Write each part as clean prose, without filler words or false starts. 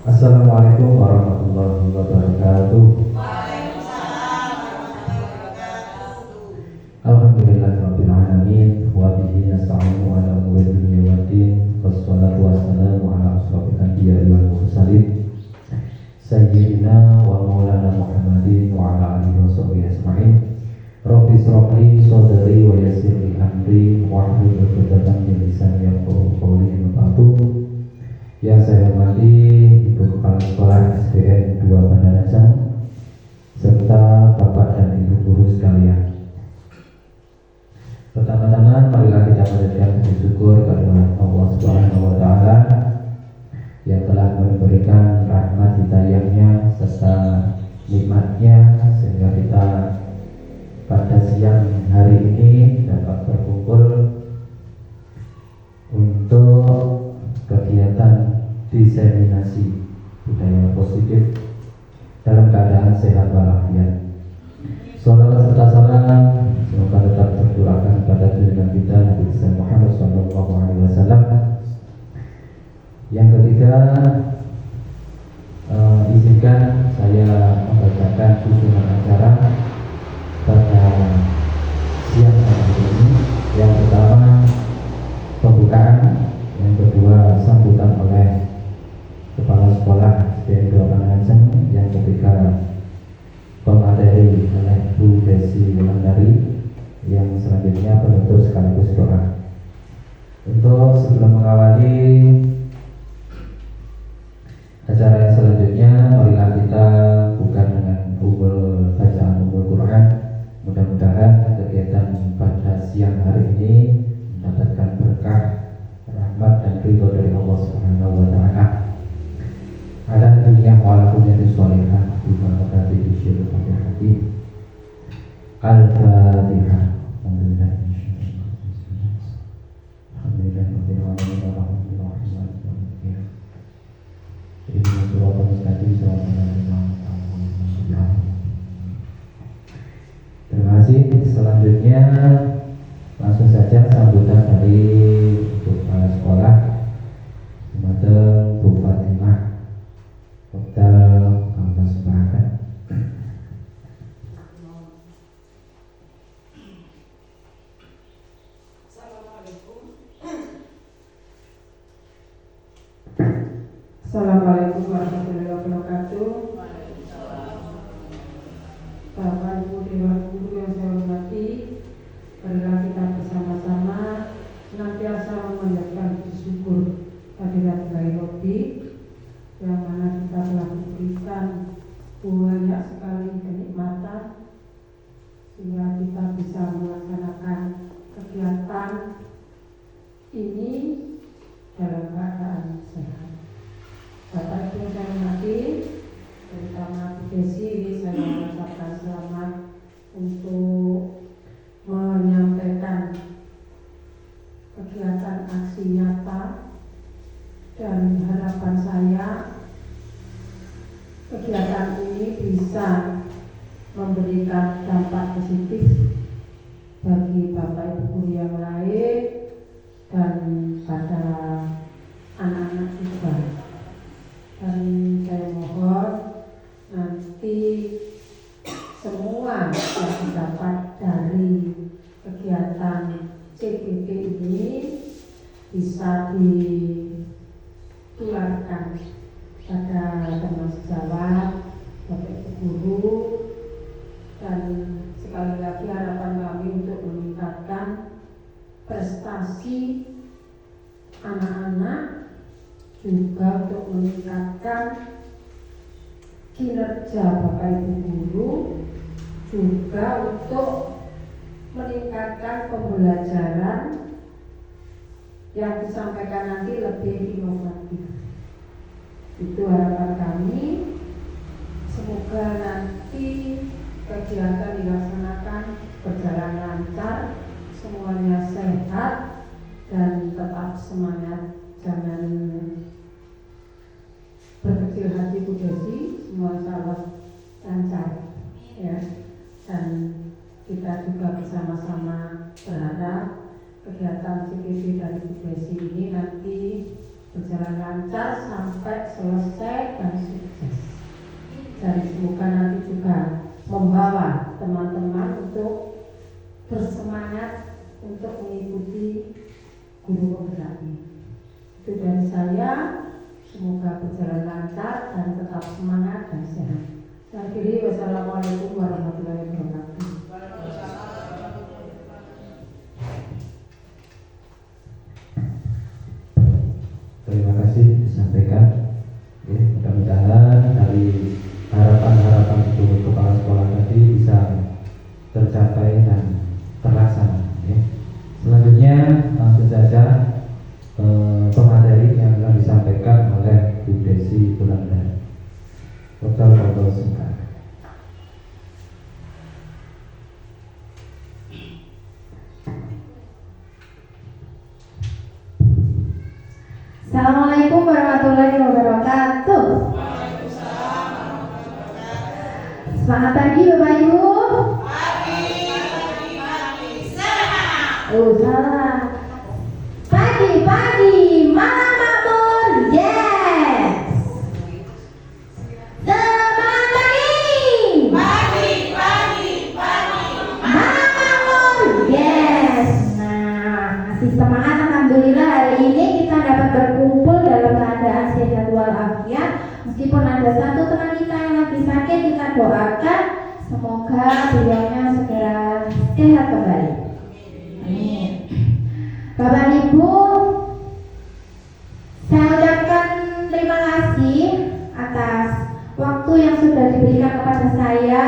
Assalamualaikum warahmatullahi wabarakatuh. Alhamdulillahirabbil alamin wa bihi nasta'inu ala umuri dunya waddin. Wassalatu wassalamu ala asyrofil anbiya'i wal mursalin sayyidina wa maulana Muhammadin wa ala alihi washabbihi ajma'in. Rabbi shrah li sadri wa yassir li amri wahlul 'uqdatam min lisani yafqahu qawli. Yang saya hormati Ibu Kepala Sekolah SDN 2 Bandarajang serta Bapak dan Ibu guru sekalian. Pertama-tama marilah kita panjatkan puji syukur kepada Allah Subhanahu wa taala yang telah memberikan rahmat hidayahnya serta nikmatnya sehingga kita pada siang hari ini dapat berkumpul untuk kegiatan diseminasi budaya positif dalam keadaan sehat walafiat. Salawat serta salam semoga tetap tercurahkan kepada junjungan kita Nabi Muhammad SAW. Yang ketiga, izinkan saya membacakan susunan acara pada siang hari ini. Yang pertama pembukaan, yang kedua sambutan oleh Kepala Sekolah SDN 2 Bandarajang, yang ketiga pemateri oleh Bu Desi Wulandari, yang selanjutnya penutup sekaligus doa. Untuk sebelum mengawali acara yang selanjutnya, marilah kita buka dengan bacaan Ummul Quran. Mudah-mudahan kegiatan pada siang hari ini mendapatkan berkah, rahmat dan ridho dari Allah Subhanahu wa taala. Ala dunia wa ala dunia sholihah bi barakati syirul fatihah. Al-Fatihah. Terima kasih. Selanjutnya langsung saja sambutan dari kepala sekolah Madam Bu Fatimah Hotel Kampus Bahkan. Assalamualaikum warahmatullahi wabarakatuh. Bapak Ibu Dewan Guru yang saya hormati, marilah kita bersama-sama senantiasa memanjatkan puji syukur kehadirat Ilahi Robbi yang mana kita telah diberikan banyak sekali kenikmatan sehingga kita bisa melaksanakan kegiatan ini dalam keadaan sehat. Bapak Ibu yang saya hormati, terutama Bu Desi, saya mengucapkan selamat untuk menyampaikan kegiatan aksi nyata, dan harapan saya kegiatan ini bisa memberikan dampak positif bagi Bapak Ibu guru yang lain dan pada anak-anak juga. Dan saya mohon nanti semua yang didapat dari kegiatan CPP ini bisa ditularkan pada teman sejawat, Bapak Ibu guru, dan sekali lagi harapan kami untuk meningkatkan prestasi anak-anak, juga untuk meningkatkan kinerja Bapak Ibu guru, juga untuk meningkatkan pembelajaran yang disampaikan nanti lebih inovatif. Itu harapan kami. Semoga nanti kegiatan dilaksanakan berjalan lancar, semuanya sehat dan tetap semangat. Jangan berkecil hati Bu Desi, semua insya lancar ya. Dan kita juga bersama-sama berharap kegiatan CPP dari Bu Desi ini nanti berjalan lancar sampai selesai dan sukses. Dan semoga nanti juga membawa teman-teman untuk bersemangat untuk mengikuti guru penggerak ini. Itu dari saya, semoga berjalan lancar dan tetap semangat dan sehat. Saya akhiri, wassalamualaikum warahmatullahi wabarakatuh. Terima kasih disampaikan. Ya, mudah-mudahan dari harapan-harapan guru kepala sekolah tadi bisa tercapai dan terlaksana. Ya. Selanjutnya langsung saja pemateri yang akan disampaikan oleh Bu Desi Wulandari. Dr. Singkat. Assalamualaikum warahmatullahi wabarakatuh. Selamat pagi Bapak Ibu. Oh salah. Pagi, malam makmur. Yes. Semangat pagi. Malam makmur. Yes. Nah, masih semangat. Alhamdulillah hari ini kita dapat berkumpul dalam keadaan sehat walafiat. Meskipun ada satu teman kita yang lagi sakit, kita doakan semoga beliaunya segera sehat kembali. Amin. Bapak Ibu, saya ucapkan terima kasih atas waktu yang sudah diberikan kepada saya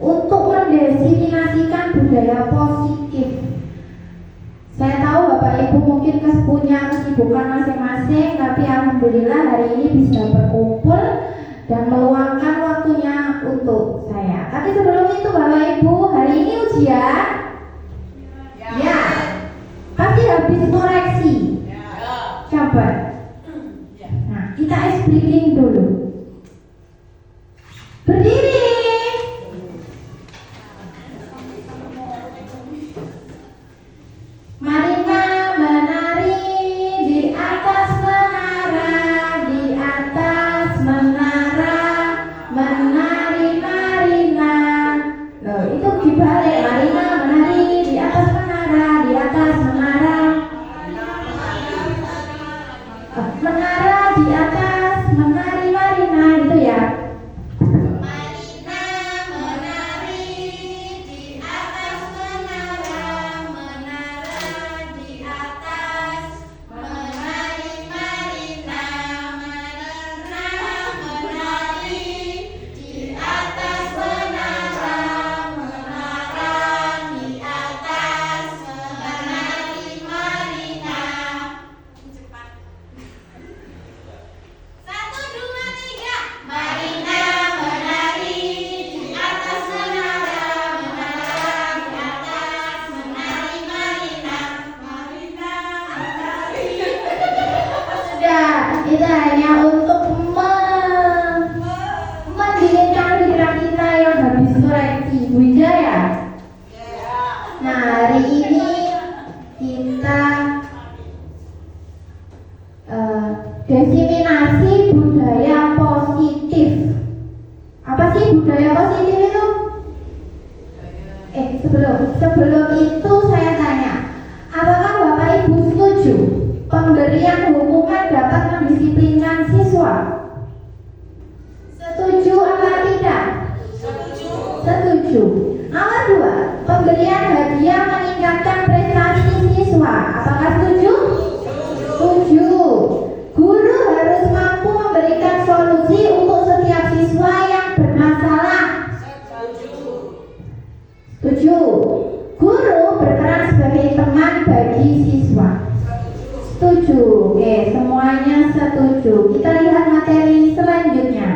untuk mendefinisikan budaya positif. Saya tahu Bapak Ibu mungkin punya kesibukan masing-masing, tapi alhamdulillah hari ini bisa berkumpul dan meluangkan waktunya untuk saya. Tapi sebelum itu Bapak Ibu, hari ini ujian? Ya. Pasti habis koreksi. Coba. Nah, kita ice breaking dulu. Berdiri. Marina menari di atas menara, menari Marina. Loh, itu dibalik. Marina menari di atas menara, menara di atas menari Marina, itu ya. Itu hanya untuk mendinginkan pikiran kita yang habis koreksi, Bu Wijaya. Nah, hari ini kita diseminasi budaya positif. Apa sih budaya positif itu? Sebelum itu saya tanya, apakah Bapak Ibu setuju pemberian hukuman dapat mendisiplinkan siswa? Setuju apa tidak? Setuju. Nomor 2, pemberian hadiah meningkatkan prestasi siswa. Apakah setuju? Setuju. Guru harus mampu memberikan solusi untuk setiap siswa yang bermasalah. Setuju. Guru berperan sebagai teman bagi siswa. Setuju. Oke, semuanya setuju. Kita lihat materi selanjutnya.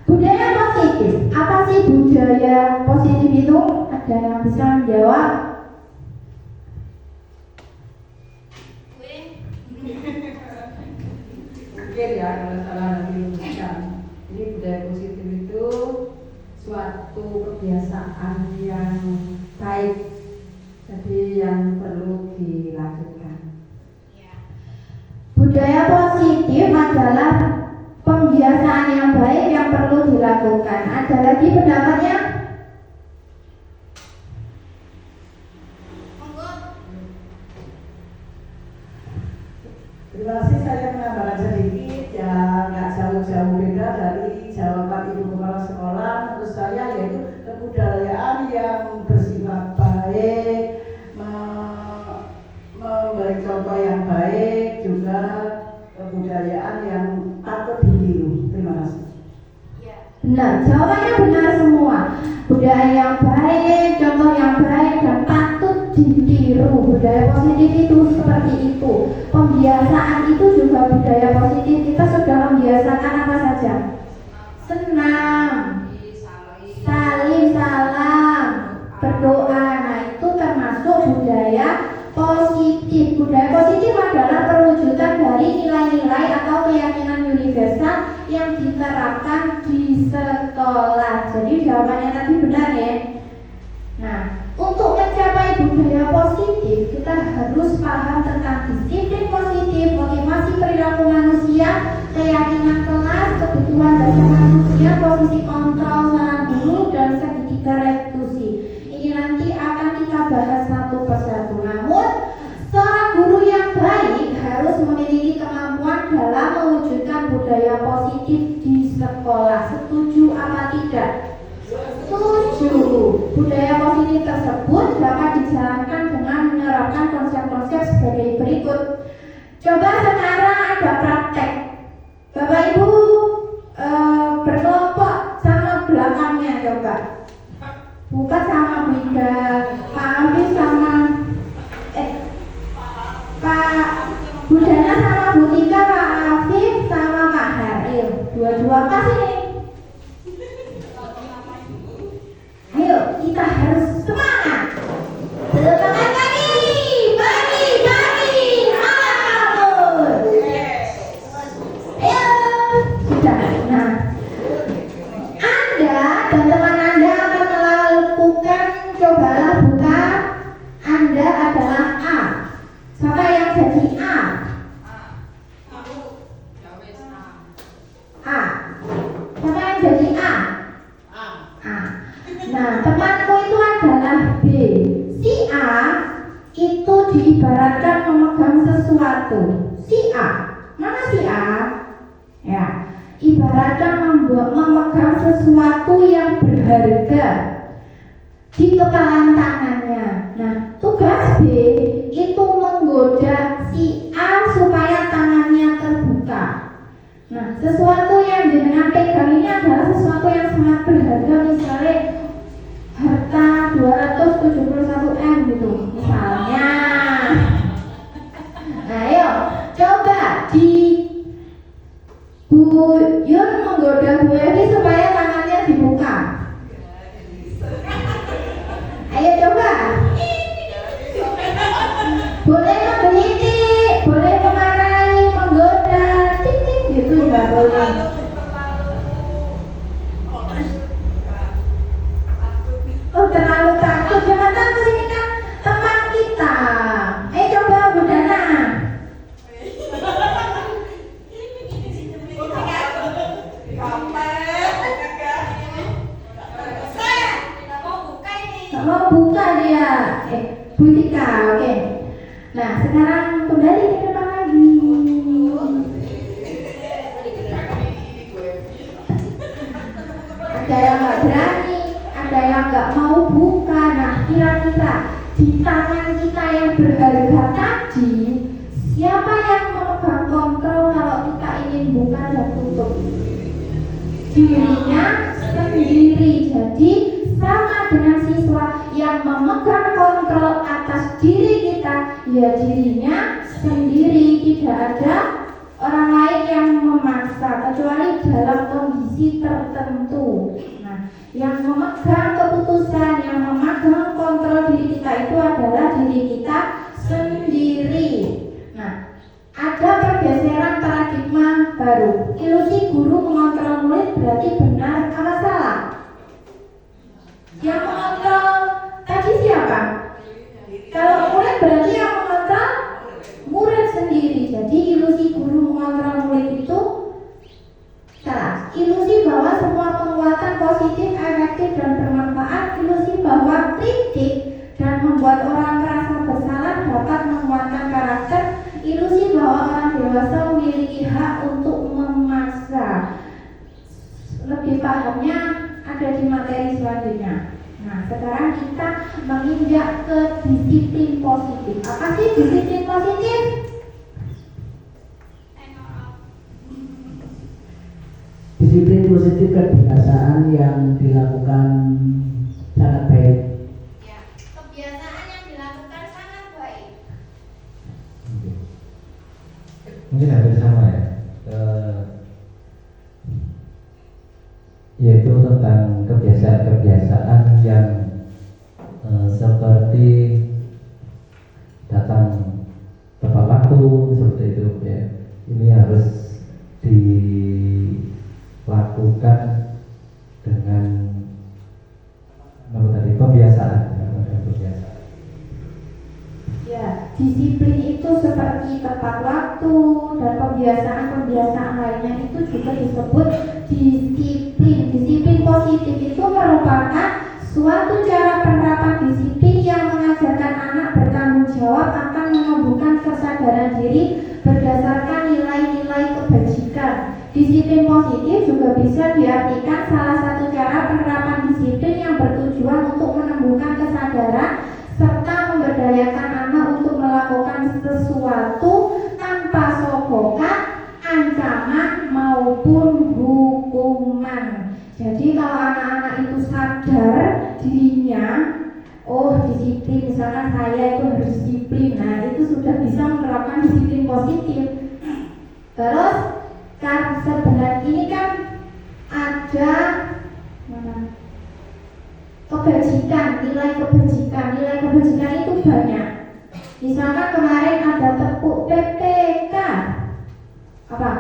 Budaya positif. Apa sih budaya positif itu? Ada yang bisa menjawab? Mungkin ya, kalau salah nanti luruskan. Ini budaya positif itu suatu kebiasaan yang baik, jadi yang perlu dilakukan. dilakukan. Ada lagi pendapatnya? Terima kasih, saya menambahkan sedikit ya, nggak jauh-jauh beda dari jawaban Ibu Kepala Sekolah. Menurut saya yaitu kebudayaan yang bersifat baik, memberi contoh yang baik, juga kebudayaan yang patut ditiru. Terima kasih. Benar, jawabannya benar semua. Budaya yang baik, contoh yang baik dan patut ditiru. Budaya positif itu seperti itu. Pembiasaan itu juga budaya positif. Kita sudah membiasakan apa saja? Senam, saling salam, berdoa. Nah, itu termasuk budaya positif. Budaya positif adalah perwujudan dari nilai-nilai atau keyakinan universal yang diterapkan di sekolah. Jadi jawabannya tadi benar ya. Nah, untuk mencapai budaya positif, kita harus paham tentang disiplin positif, motivasi perilaku manusia, keyakinan kelas, kebutuhan dasar manusia, posisi kontrol seorang guru, dan segitiga restitusi. Ini nanti akan kita bahas satu persatu. Namun, seorang guru yang baik harus memiliki kemampuan dalam mewujudkan budaya positif di sekolah. Setuju apa tidak? Setuju. Budaya positif tersebut dapat dijalankan dengan menerapkan konsep-konsep sebagai berikut. Coba sekarang ada praktek. Bapak Ibu berkelompok sama belakangnya coba. Bukan sama Bu Ida, Pak Alfi sama Pak Budana sama Bu Tika, Pak Afif sama Pak Haril. Dua-dua kasih nih. Ayo, kita harus semangat. Tepuk tangan lagi. Bagi, semangat. Ayo. Sudah. Nah, Anda dan teman Anda akan melakukan, cobalah buka. Anda adalah A. Siapa yang jadi A? A. Siapa yang jadi A? A. Nah, temanku itu adalah B. Si A itu diibaratkan memegang sesuatu. Si A, mana si A? Ya, ibaratkan memegang sesuatu yang berharga di kepalan tangannya. Nah, tugas B itu menggoda si A supaya tangannya terbuka. Nah, sesuatu yang jenengan pegang ini adalah sesuatu yang sangat berharga, misalnya harta 271M gitu misalnya. Nah, ayo coba di Bu Yun menggoda Bu Evi supaya tangannya dibuka. Ayo coba. Boleh menggelitik, boleh memarahi, menggoda, tik-tik gitu juga boleh. Oh, terlalu takut, jangan takut, ini kan teman kita. Ayo coba Bu Dana. Gak mau buka dia. Bu Tika, oke. Nah, sekarang kembali ke depan lagi. Ada yang gak berani, ada yang gak mau buka. Nah, kira-kira di tangan kita yang berharga tadi, siapa yang memegang kontrol kalau kita ingin buka dan tutup? Dirinya sendiri. Jadi sama dengan siswa yang memegang kontrol atas diri kita, ya dirinya sendiri. Tidak ada orang lain yang memaksa kecuali dalam kondisi tertentu. Nah, yang memegang keputusan, yang memegang kontrol diri kita itu adalah diri kita sendiri. Nah, ada pergeseran paradigma baru. Ilusi guru mengontrol murid berarti benar apa salah? Yang mengontrol tadi siapa? Kalau murid berarti yang mengontrol murid sendiri. Jadi ilusi guru mengontrol murid itu salah. Ilusi bahwa semua penguasa selanjutnya. Nah, sekarang kita menginjak ke disiplin positif. Apa sih disiplin positif? Disiplin positif kebiasaan yang dilakukan sangat baik. Ya, kebiasaan yang dilakukan sangat baik. Oke. Mungkin hampir sama ya. Yaitu tentang kebiasaan-kebiasaan yang seperti datang tepat waktu seperti itu ya. Ini harus dilakukan dengan apa tadi, kebiasaan. Ya, disiplin itu seperti tepat waktu dan kebiasaan-kebiasaan lainnya itu juga disebut disiplin. Disiplin positif itu merupakan suatu cara penerapan disiplin yang mengajarkan anak bertanggung jawab akan menumbuhkan kesadaran diri berdasarkan nilai-nilai kebajikan. Disiplin positif juga bisa diartikan salah satu cara penerapan disiplin yang bertujuan untuk menumbuhkan kesadaran serta memberdayakan anak untuk melakukan sesuatu tanpa sokongan, ancaman maupun hukuman. Jadi kalau anak-anak itu sadar dirinya, oh disiplin, misalkan saya itu harus disiplin, nah itu sudah bisa menerapkan disiplin positif. Terus kan sebenarnya ini kan ada kebajikan, nilai kebajikan itu banyak. Misalkan kemarin ada tepuk PPK, apa?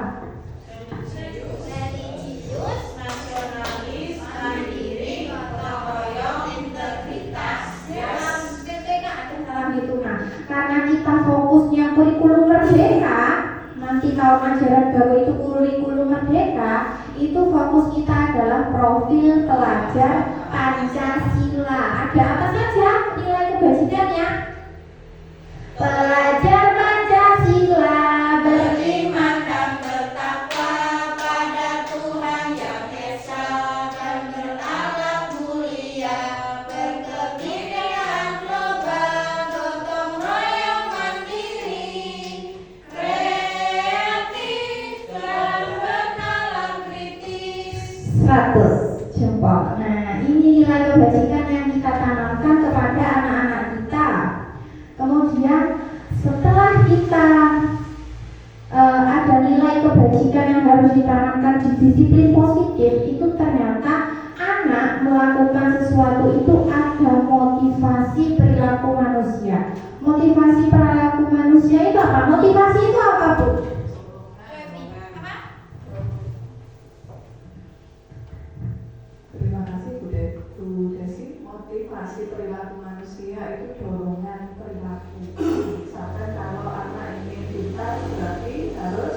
Religius, nasionalis, mandiri, gotong royong, integritas. Dalam PPK ada dalam itu. Nah, karena kita fokusnya kurikulum merdeka, nanti kalau ajaran baru itu kurikulum merdeka, itu fokus kita adalah profil pelajar Pancasila. Ada apa saja nilai kebajikannya? Pelajar Pancasila beriman dan bertakwa pada Tuhan Yang Esa dan berakhlak mulia, berkebinekaan global, gotong royong mandiri, kreatif dan bernalar kritis. 100 jempol. Nah, ini nilai kebajikan yang kita tanamkan kepada anak-anak kita. Kemudian setelah kita ada nilai kebajikan yang harus ditanamkan di disiplin positif, itu ternyata anak melakukan sesuatu itu ada motivasi perilaku manusia. Motivasi perilaku manusia itu apa? Motivasi itu apa, Bu? Terima kasih Bu Desi. Motivasi perilaku manusia itu dorongan perilaku. Misalkan kalau anak ingin pintar berarti harus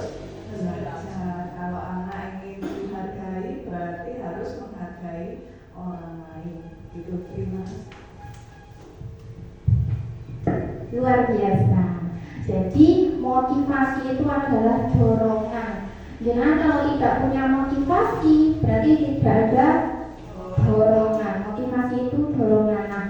belajar. Kalau anak ingin dihargai berarti harus menghargai orang lain. Itu terima kasih. Luar biasa. Jadi motivasi itu adalah dorongan. Jangan kalau tidak punya motivasi berarti tidak ada dorongan. Motivasi itu dorongan. Nah,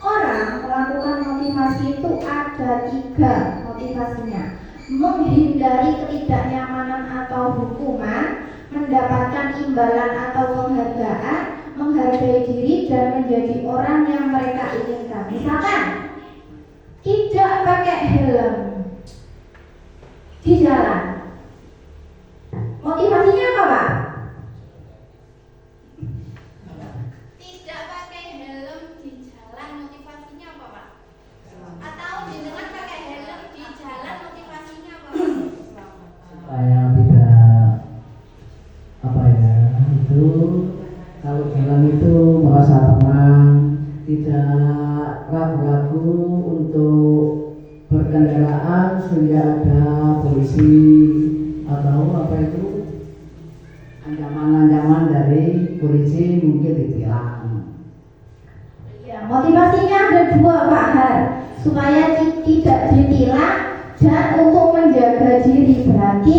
orang melakukan motivasi itu ada 3 motivasinya: menghindari ketidaknyamanan atau hukuman, mendapatkan imbalan atau penghargaan, menghargai diri dan menjadi orang yang mereka inginkan. Misalkan tidak pakai helm di jalan, motivasinya apa, Pak? Tidak pakai helm di jalan, motivasinya apa, Pak? Atau dengan pakai helm di jalan, motivasinya apa, Pak? Supaya tidak itu kalau jalan itu merasa tenang, tidak ragu-ragu untuk berkendaraan sehingga ada polisi atau ancaman-ancaman dari polisi mungkin ditilang. Ya, motivasinya ada 2, Pak Har, supaya tidak ditilang dan untuk menjaga diri, berarti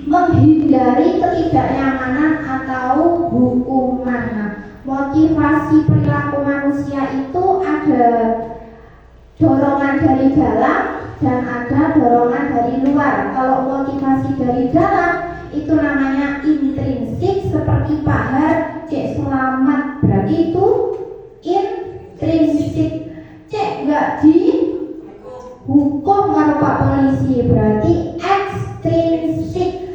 menghindari ketidaknyamanan atau hukuman. Nah, motivasi perilaku manusia itu ada dorongan dari dalam dan ada dorongan dari luar. Kalau motivasi dari dalam itu namanya intrinsik, seperti Pak Har, Cek Selamat, berarti itu intrinsik. Cek nggak dihukum karo Pak Polisi, berarti ekstrinsik.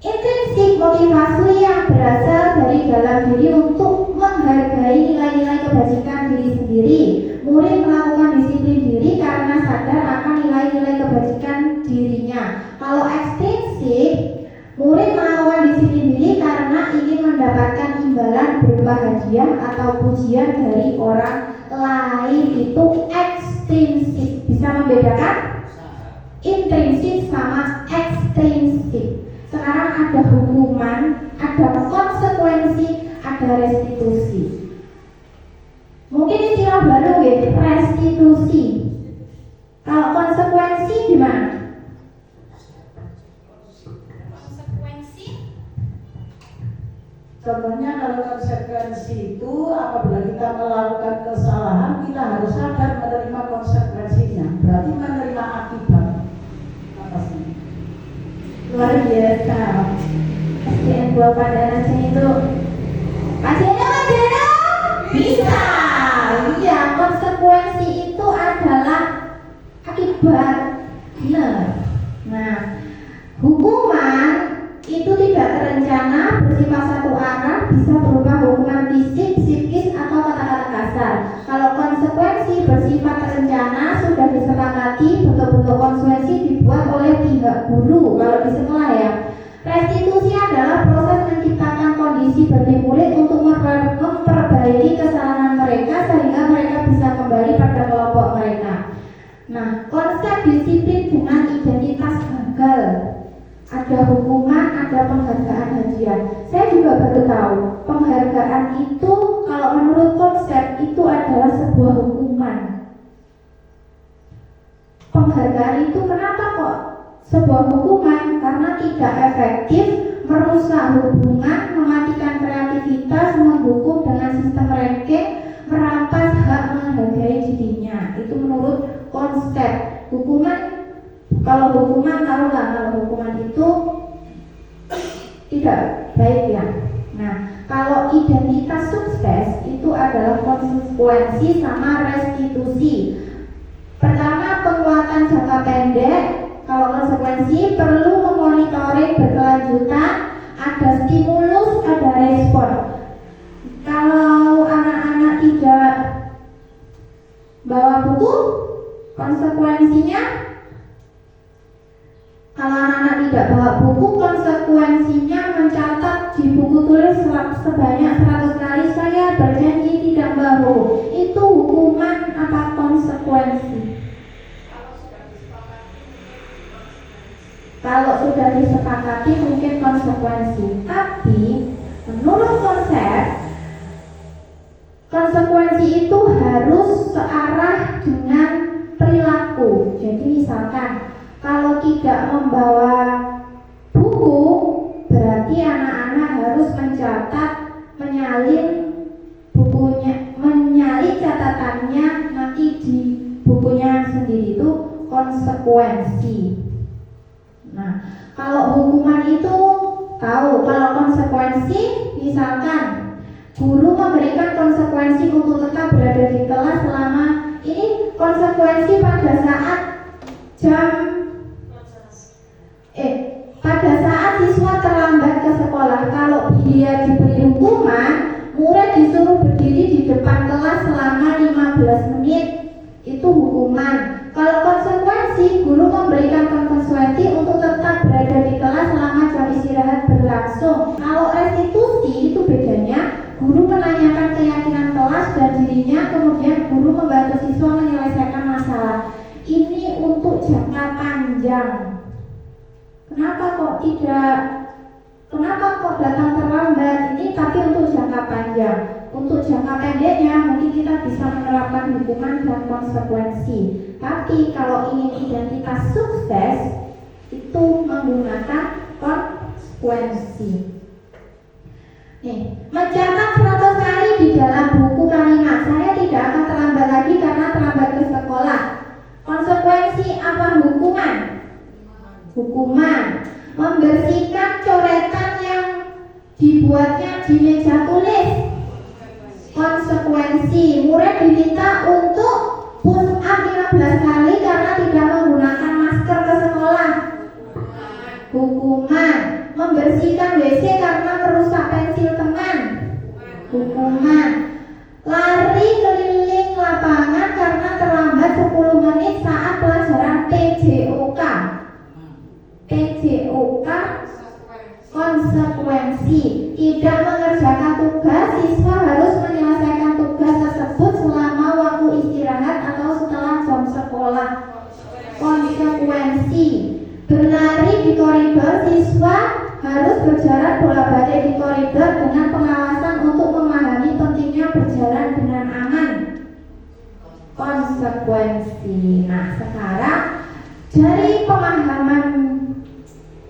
Intrinsik motivasi yang berasal dari dalam diri untuk menghargai nilai-nilai kebajikan diri sendiri. Murid melakukan disiplin diri karena sadar akan nilai-nilai kebajikan dirinya. Kalau ekstrinsik, murid melakukan disiplin diri karena ingin mendapatkan imbalan berupa hadiah atau pujian dari orang lain. Itu ekstrinsik. Bisa membedakan intrinsik sama ekstrinsik. Sekarang ada hukuman, ada konsekuensi, ada restitusi. Mungkin istilah baru ya, restitusi. Kalau konsekuensi gimana? Konsekuensi? Contohnya kalau konsekuensi itu apabila kita melakukan kesalahan, kita harus sadar menerima konsekuensinya. Berarti menerima akibat atasnya. Luar biasa. SDN 2 Pandanan itu Pak Jeno bisa. Iya, konsekuensi itu adalah akibat. Benar. Nah, hukuman itu tidak terencana, bersifat satu arah, bisa berupa hukuman fisik, psikis, atau kata-kata kasar. Kalau konsekuensi bersifat terencana, sudah disepakati, betul-betul konsekuensi dibuat oleh pihak guru. Kalau di sekolah ya, restitusi adalah proses menciptakan kondisi bagi murid untuk memperbaiki kesalahan mereka sehingga mereka bisa kembali pada kelompok mereka. Nah, konsep disiplin dengan identitas gagal. Ada hukuman, ada penghargaan hadiah. Saya juga baru tahu penghargaan itu kalau menurut konsep itu adalah sebuah hukuman. Penghargaan itu kenapa kok sebuah hukuman? Karena tidak efektif, merusak hubungan, mematikan kreativitas, menghukum dengan sistem ranking, merampas hak menghargai dirinya. Itu menurut konsep hukuman. Kalau hukuman, taruhlah kalau hukuman itu tidak baik ya. Nah, kalau identitas sukses itu adalah konsekuensi sama restitusi. Pertama, penguatan jangka pendek. Kalau konsekuensi perlu memonitoring berkelanjutan, ada stimulus, ada respon. Kalau anak-anak tidak bawa buku, konsekuensinya kalau anak-anak tidak bawa buku, konsekuensinya mencatat di buku tulis sebanyak 100 kali saya berjanji tidak bawa buku. Itu hukuman apa konsekuensi? Kalau sudah disepakati mungkin konsekuensi. Tapi menurut konsep, konsekuensi itu harus searah dengan perilaku. Jadi misalkan kalau tidak membawa buku, berarti anak-anak harus mencatat, menyalin bukunya, menyalin catatannya nanti di bukunya sendiri. Itu konsekuensi. Nah, kalau hukuman itu tahu, kalau konsekuensi misalkan guru memberikan konsekuensi untuk tetap berada di kelas selama ini, konsekuensi pada saat pada saat siswa terlambat ke sekolah. Kalau dia diberi hukuman, murid disuruh berdiri di depan kelas selama 15 menit. Itu hukuman. Kalau konsekuensi, guru memberikan konsekuensi untuk tetap berada di kelas selama jam istirahat berlangsung. Kalau restitusi itu bedanya, guru menanyakan keyakinan kelas dan dirinya, kemudian guru membantu siswa menyelesaikan masalah. Ini untuk jangka panjang. Kenapa kok datang terlambat? Ini tapi untuk jangka panjang. Untuk jangka pendeknya mungkin kita bisa menerapkan hukuman dan konsekuensi. Tapi kalau ingin identitas sukses, itu menggunakan konsekuensi. Nih, mencatat 100 kali di dalam buku kalimat, saya tidak akan terlambat lagi karena terlambat ke sekolah. Konsekuensi apa hukuman? Hukuman membersihkan coretan yang dibuatnya di meja tulis. Konsekuensi murid diminta untuk push up 15 kali karena tidak menggunakan masker ke sekolah. Hukuman membersihkan WC karena merusak pensil teman. Hukuman lari keliling lapangan karena terlambat 10 menit saat pelajaran PJOK. PJOK konsekuensi tidak mengerjakan tugas, siswa harus menyelesaikan tugas tersebut selama waktu istirahat atau setelah jam sekolah. Konsekuensi berlari di koridor, siswa harus berjalan bolak-balik di koridor dengan pengawasan untuk memahami pentingnya berjalan dengan aman. Konsekuensi. Nah, sekarang dari pemahaman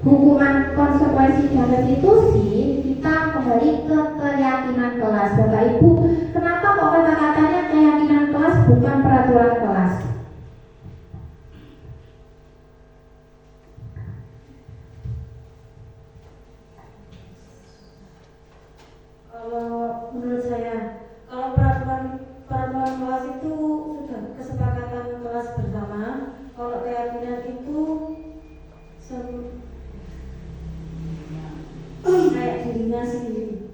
hukuman, konsekuensi, dan restitusi, kita kembali ke keyakinan kelas. Bapak Ibu, kenapa kok kata-katanya keyakinan kelas bukan peraturan kelas? Kalau menurut saya, kalau peraturan kelas itu sudah kesepakatan kelas bersama. Kalau keyakinan itu kayak dirinya sendiri.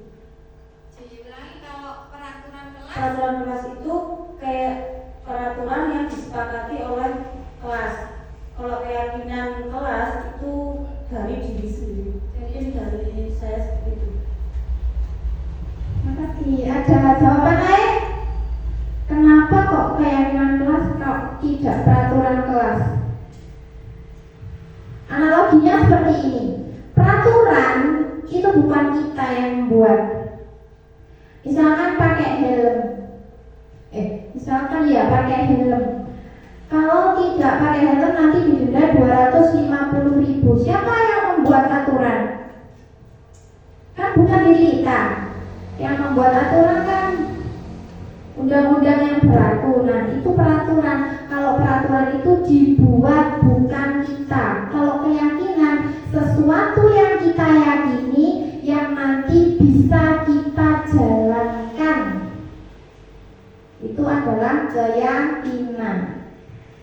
Diulangi, kalau peraturan kelas. Peraturan kelas itu kayak peraturan yang disepakati oleh kelas. Kalau keyakinan kelas itu dari diri sendiri. Mungkin dari saya seperti itu. Makasih. Ada jawaban lain? Kenapa kok keyakinan kelas kok tidak peraturan kelas? Analoginya seperti ini. Peraturan itu bukan kita yang membuat. Misalkan pakai helm. Misalkan ya pakai helm. Kalau tidak pakai helm nanti didenda 250.000. Siapa yang membuat aturan? Kan bukan diri kita. Yang membuat aturan kan undang-undang yang berlaku. Nah, itu peraturan. Kalau peraturan itu dibuat bukan kita. Kalau keyakinan, sesuatu yang kita yakini yang nanti bisa kita jalankan, itu adalah keyakinan.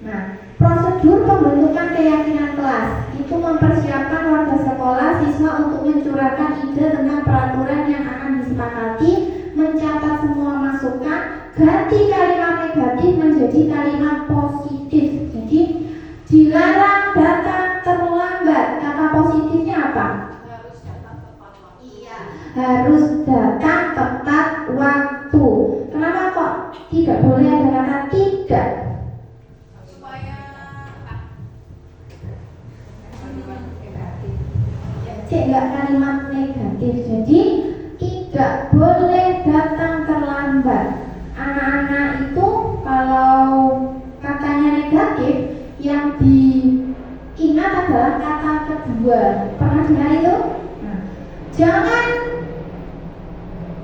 Nah, prosedur pembentukan keyakinan kelas itu mempersiapkan warga sekolah, siswa untuk mencurahkan ide tentang peraturan yang akan disepakati, mencatat semua masukan, ganti kalimat negatif menjadi kalimat positif. Jadi dilarang datang terlambat. Kata positifnya apa? Harus datang tepat waktu. Iya, harus datang tepat waktu. Kenapa kok tidak boleh ada kata tidak? Supaya Cek nggak kalimat negatif. Jadi tidak boleh datang terlambat. Anak-anak itu kalau katanya negatif, yang diingat adalah kata kedua. Pernah dengar itu? Nah, jangan,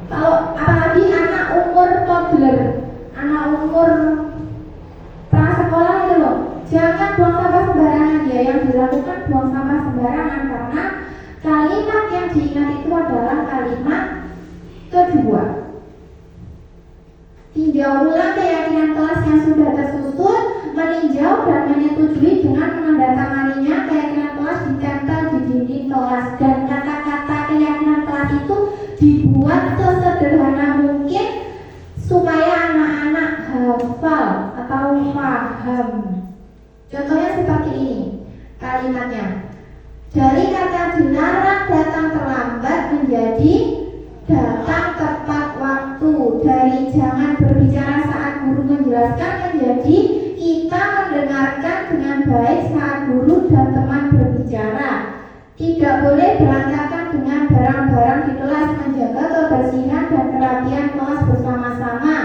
kalau apalagi anak umur toddler, anak umur prasekolah itu loh, jangan buang sampah sembarangan ya. Yang dilakukan buang sampah sembarangan karena kalimat yang diingat itu adalah kalimat kedua. Tinjau ulang keyakinan kelas yang sudah tersusun, meninjau dan menyetujui dengan menandatanganinya. Keyakinan kelas ditempel di dinding kelas dan kata-kata keyakinan kelas itu dibuat sesederhana mungkin supaya anak-anak hafal atau paham. Contohnya seperti ini kalimatnya. Dari kata dilarang datang terlambat menjadi datang tepat waktu. Dari jangan berbicara saat guru menjelaskan menjadi kita mendengarkan dengan baik saat guru dan teman berbicara. Tidak boleh berantakan dengan barang-barang di kelas. Menjaga kebersihan dan kerapian kelas bersama-sama.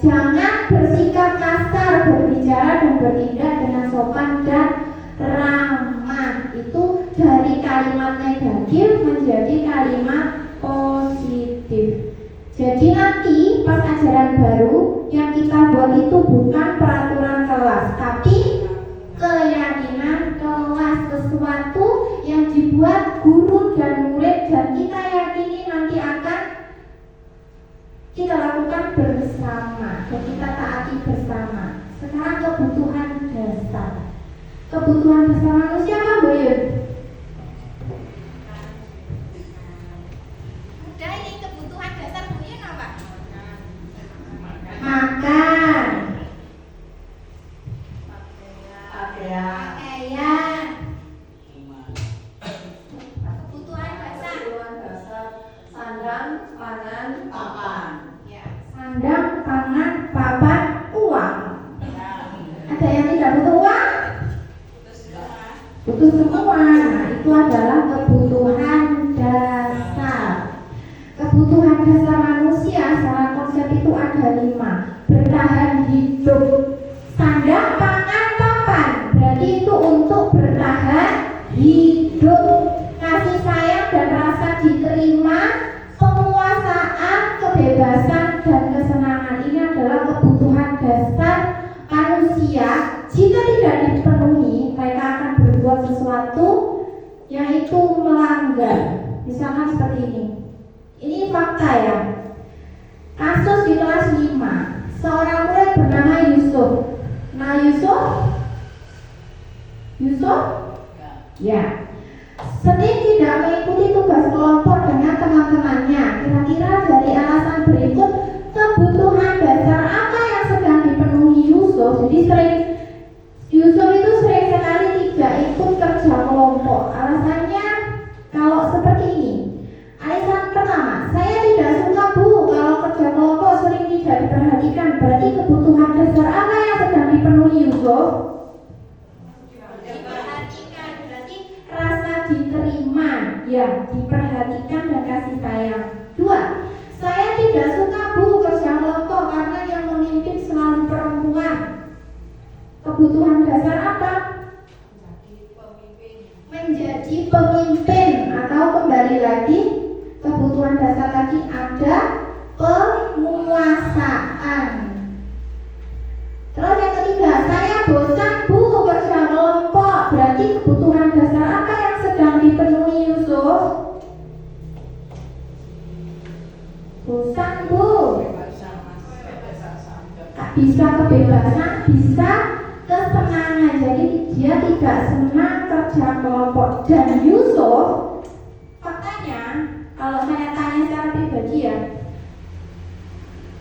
Jangan bersikap kasar, berbicara dan bertindak dengan sopan dan ramah. Itu dari kalimat negatif menjadi kalimat positif. Jadi nanti pas ajaran baru yang kita buat itu bukan peraturan kelas, tapi keyakinan kelas, sesuatu yang dibuat guru dan murid dan kita yakini nanti akan kita lakukan bersama dan kita taati bersama. Sekarang kebutuhan dasar. Kebutuhan dasar manusia apa, Bu Yun? Udah, ini kebutuhan dasar Bu Yun apa? Makan, pakaian, kebutuhan dasar. Kebutuhan dasar sandang, pangan, papan. Ya, sandang, pangan, papan, uang. Ada yang tidak butuh uang? Butuh semua. Nah, itu adalah kebutuhan dasar. Kebutuhan dasar manusia secara konsep itu ada 5. Bertahan hidup, sandang, pangan, papan. Berarti itu untuk bertahan hidup. Kasih sayang dan rasa diterima, penguasaan, kebebasan dan kesenangan. Ini adalah kebutuhan dasar manusia. Jika tidak dipenuhi, mereka akan berbuat sesuatu yaitu melanggar. Misalkan seperti ini. Ini fakta ya. Kasus di kelas 5. Seorang murid bernama Yusuf. Nah, Yusuf? Ya. Sering tidak mengikuti tugas kelompok dengan teman-temannya. Kira-kira dari alasan berikut, kebutuhan dasar apa yang sedang dipenuhi Yusuf? Jadi Yusuf itu sering sekali tidak ikut kerja kelompok. Alasannya kalau seperti ini. Alasan pertama, saya tidak suka Bu kalau kerja kelompok sering tidak diperhatikan. Berarti kebutuhan dasar apa yang sedang dipenuhi Yusuf? Diperhatikan, berarti rasa diterima, ya, diperhatikan dan kasih sayang. 2, saya tidak suka Bu kerja kelompok karena yang memimpin selalu perempuan. Kebutuhan dasar apa? Menjadi pemimpin. Atau kembali lagi, kebutuhan dasar lagi ada penguasaan. Terus yang ketiga, saya bosan Bu kerja kelompok. Berarti kebutuhan dasar apa yang sedang dipenuhi Yusuf? Bosan Bu. Bisa kebebasan, bisa kesenangan. Jadi dia tidak senang kerja kelompok. Dan Yusuf, faktanya kalau saya tanya secara pribadi ya,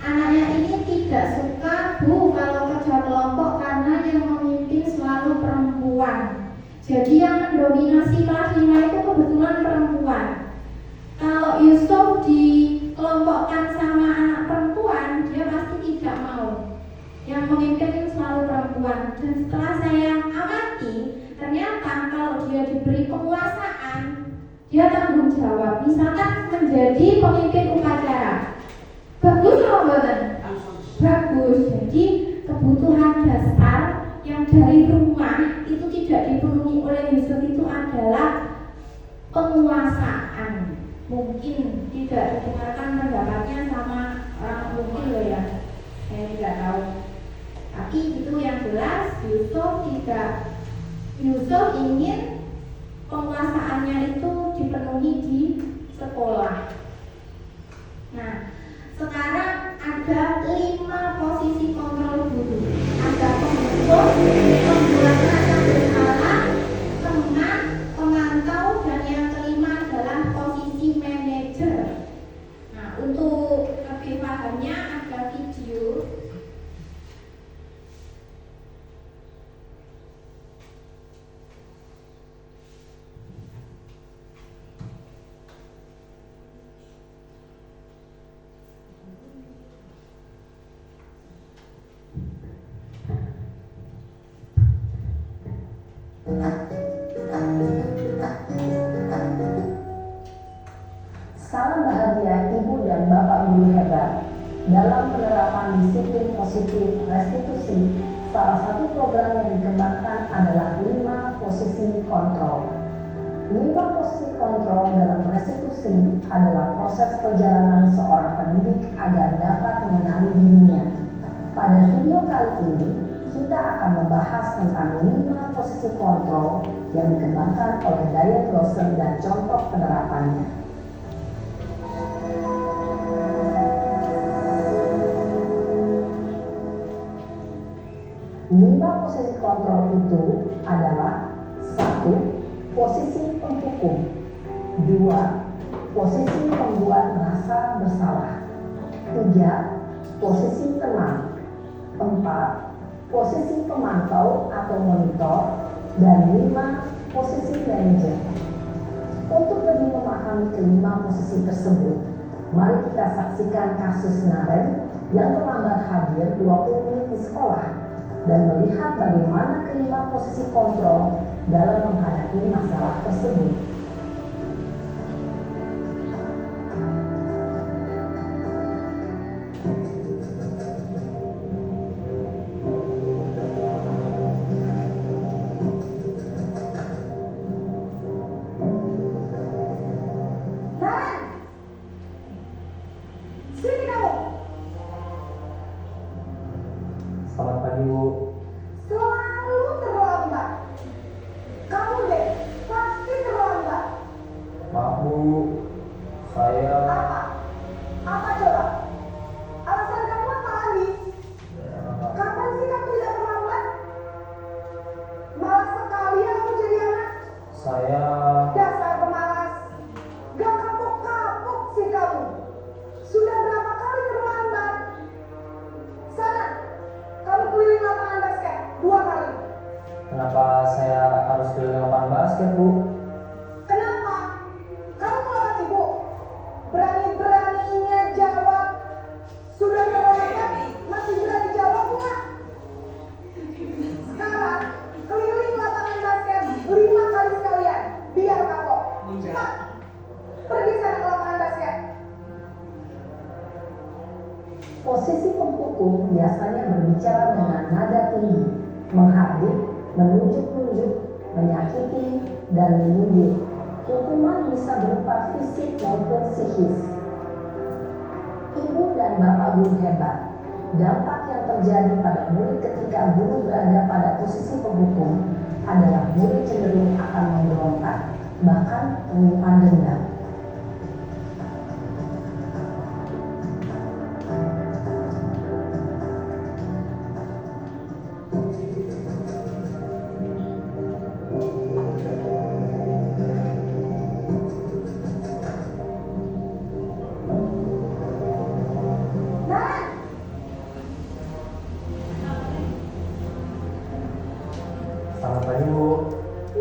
anaknya ini tidak suka Bu kalau kerja kelompok karena yang memimpin selalu perempuan. Jadi yang mendominasi kelas 5 itu kebetulan perempuan. Kalau Yusuf dikelompokkan sama anak perempuan, dia pasti tidak mau. Yang memimpin selalu perempuan. Dan setelah saya amati, ternyata kalau dia diberi penguasaan, dia tanggung jawab. Misalkan menjadi pemimpin upacara, bagus loh buatan? Bagus. Jadi kebutuhan dasar yang dari rumah itu tidak dipenuhi oleh Yusuf itu adalah penguasaan. Mungkin tidak didengarkan pendapatnya sama orang mungkin loh ya, saya tidak tahu. Tapi itu yang jelas Yusuf ingin penguasaannya itu dipenuhi di sekolah. Nah, sekarang ada 5 posisi kontrol guru. Ada penghukum, pembuat rasa bersalah, pengat, pemantau, dan yang kelima adalah posisi manajer. Nah, untuk lebih pahamnya ada video. Salam bahagia Ibu dan Bapak Guru hebat. Dalam penerapan disiplin positif restitusi, salah satu program yang dikembangkan adalah 5 posisi kontrol. 5 posisi kontrol dalam restitusi adalah proses perjalanan seorang penerima mendidik agar dapat mengenali dirinya. Pada video kali ini, kita akan membahas tentang 5 posisi kontrol yang dikembangkan oleh Diane Lawson dan contoh penerapannya. 5 posisi kontrol itu adalah: 1. Posisi penghukum. 2. Posisi pembuat merasa bersalah. 3. Posisi tenang. 4. Posisi pemantau atau monitor. Dan 5. Posisi manajer. Untuk lebih memahami kelima posisi tersebut, mari kita saksikan kasus Naren yang terlambat hadir 20 menit di sekolah dan melihat bagaimana kelima posisi kontrol dalam menghadapi masalah tersebut. Selamat pagi, Bu. Selalu terlambat. Kamu deh, pasti terlambat. Maaf, Bu. Saya Apa? Apa coba? Alasan kamu apa lagi? Kapan sih kamu tidak terlambat? Malas sekali ya kamu jadi anak. saya Dasar pemalas. Gak kapok-kapok sih kamu. Sudah berapa kali terlambat? Sana, kamu keliling lapangan basket 2 kali. kenapa saya harus keliling lapangan basket, Bu? Kenapa? Kamu melawan ibu. Berani-beraninya jawab. Sudah terlambat, masih berani jawab nggak? Sekarang, keliling lapangan basket 5 kali sekalian. Biar kapok. Cepat. Pergi sana ke lapangan basket. Posisi penghukum biasanya berbicara dengan nada tinggi, menghardik, menunjuk-nunjuk, menyakiti, dan menyindir. Hukuman bisa berupa fisik maupun psikis. Ibu dan bapak guru hebat. Dampak yang terjadi pada murid ketika guru berada pada posisi penghukum adalah murid cenderung akan memberontak, bahkan menyimpan dendam. Naren, Selamat pagi, Bu.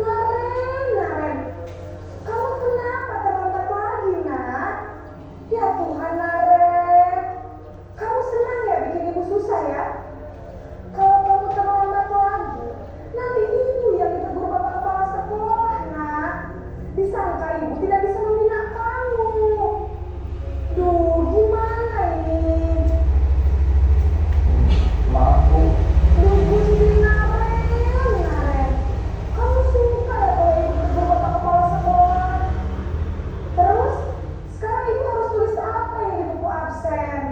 Naren. Kamu kenapa terlambat lagi, nak? Ya Tuhan, Naren. Kamu senang ya bikin ibu susah ya? Kalau kamu terlambat lagi, nanti ibu yang ditegur bapak kepala sekolah, nak. Disangka ibu tidak bisa membina kamu. Duh, gimana ini? Maaf, Bu. Duh, Gusti Naren. Kamu suka ya kalau ibu ditegur bapak kepala sekolah? Terus, sekarang ibu harus tulis apa yang di buku absen?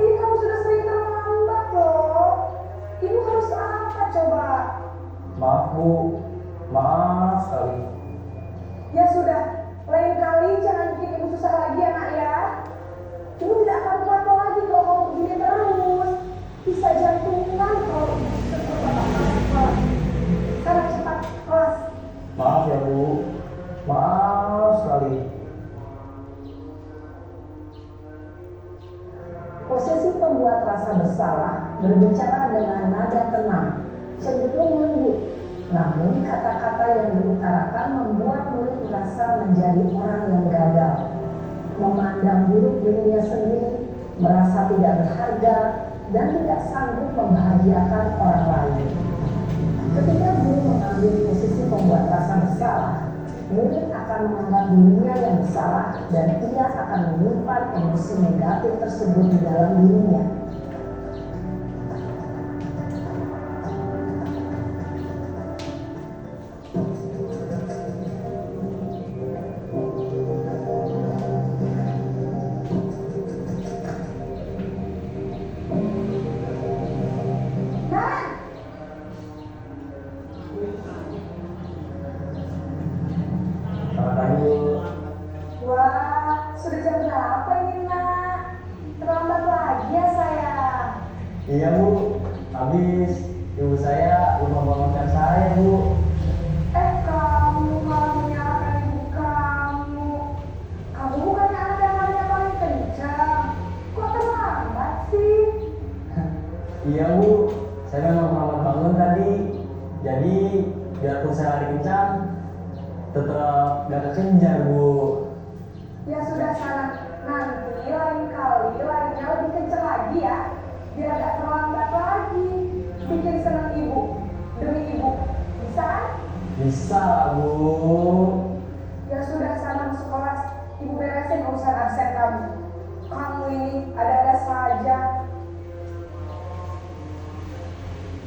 Ini kamu sudah sering terlambat loh. Ibu harus apa coba? Maaf, Bu. Maaf sekali. Ya sudah, lain kali jangan bikin ibu susah lagi ya nak ya. Ibu tidak akan kuat lagi kalau kamu begini terus. Bisa jantungan kalau ibu ditegur bapak kepala sekolah. Sekarang cepat kelas. Maaf ya, Bu. Maaf sekali. Posisi pembuat rasa bersalah berbicara dengan nada tenang, cenderung lembut. Namun kata-kata yang diutarakan membuat murid merasa menjadi orang yang gagal, memandang buruk dirinya sendiri, merasa tidak berharga, dan tidak sanggup membahagiakan orang lain. Ketika guru mengambil posisi pembuat rasa bersalah, murid akan menganggap dirinya yang bersalah dan ia akan menyimpan emosi negatif tersebut di dalam dirinya.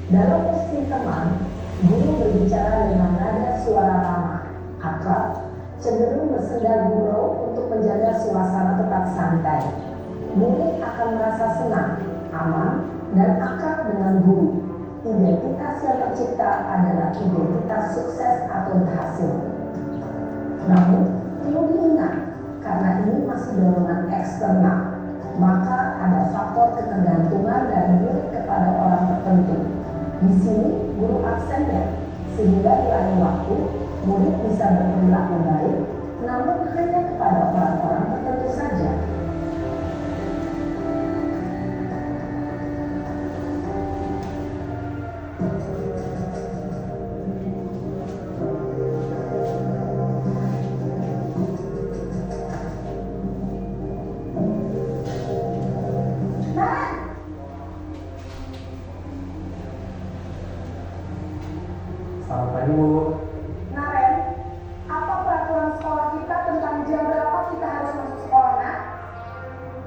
Dalam posisi teman, guru berbicara dengan nada suara ramah, akrab, cenderung bersenda gurau untuk menjaga suasana tetap santai. Murid akan merasa senang, aman, dan akrab dengan guru. Identitas yang tercipta adalah identitas sukses atau berhasil. Namun, perlu diingat, karena ini masih dorongan eksternal, maka ada faktor ketergantungan dari murid kepada orang tertentu. Di sini, guru absennya, sehingga di lain waktu, murid bisa berperilaku baik, namun hanya kepada orang-orang tertentu saja. Selamat pagi, Bu. Naren, apa peraturan sekolah kita tentang jam berapa kita harus masuk sekolah, Nak?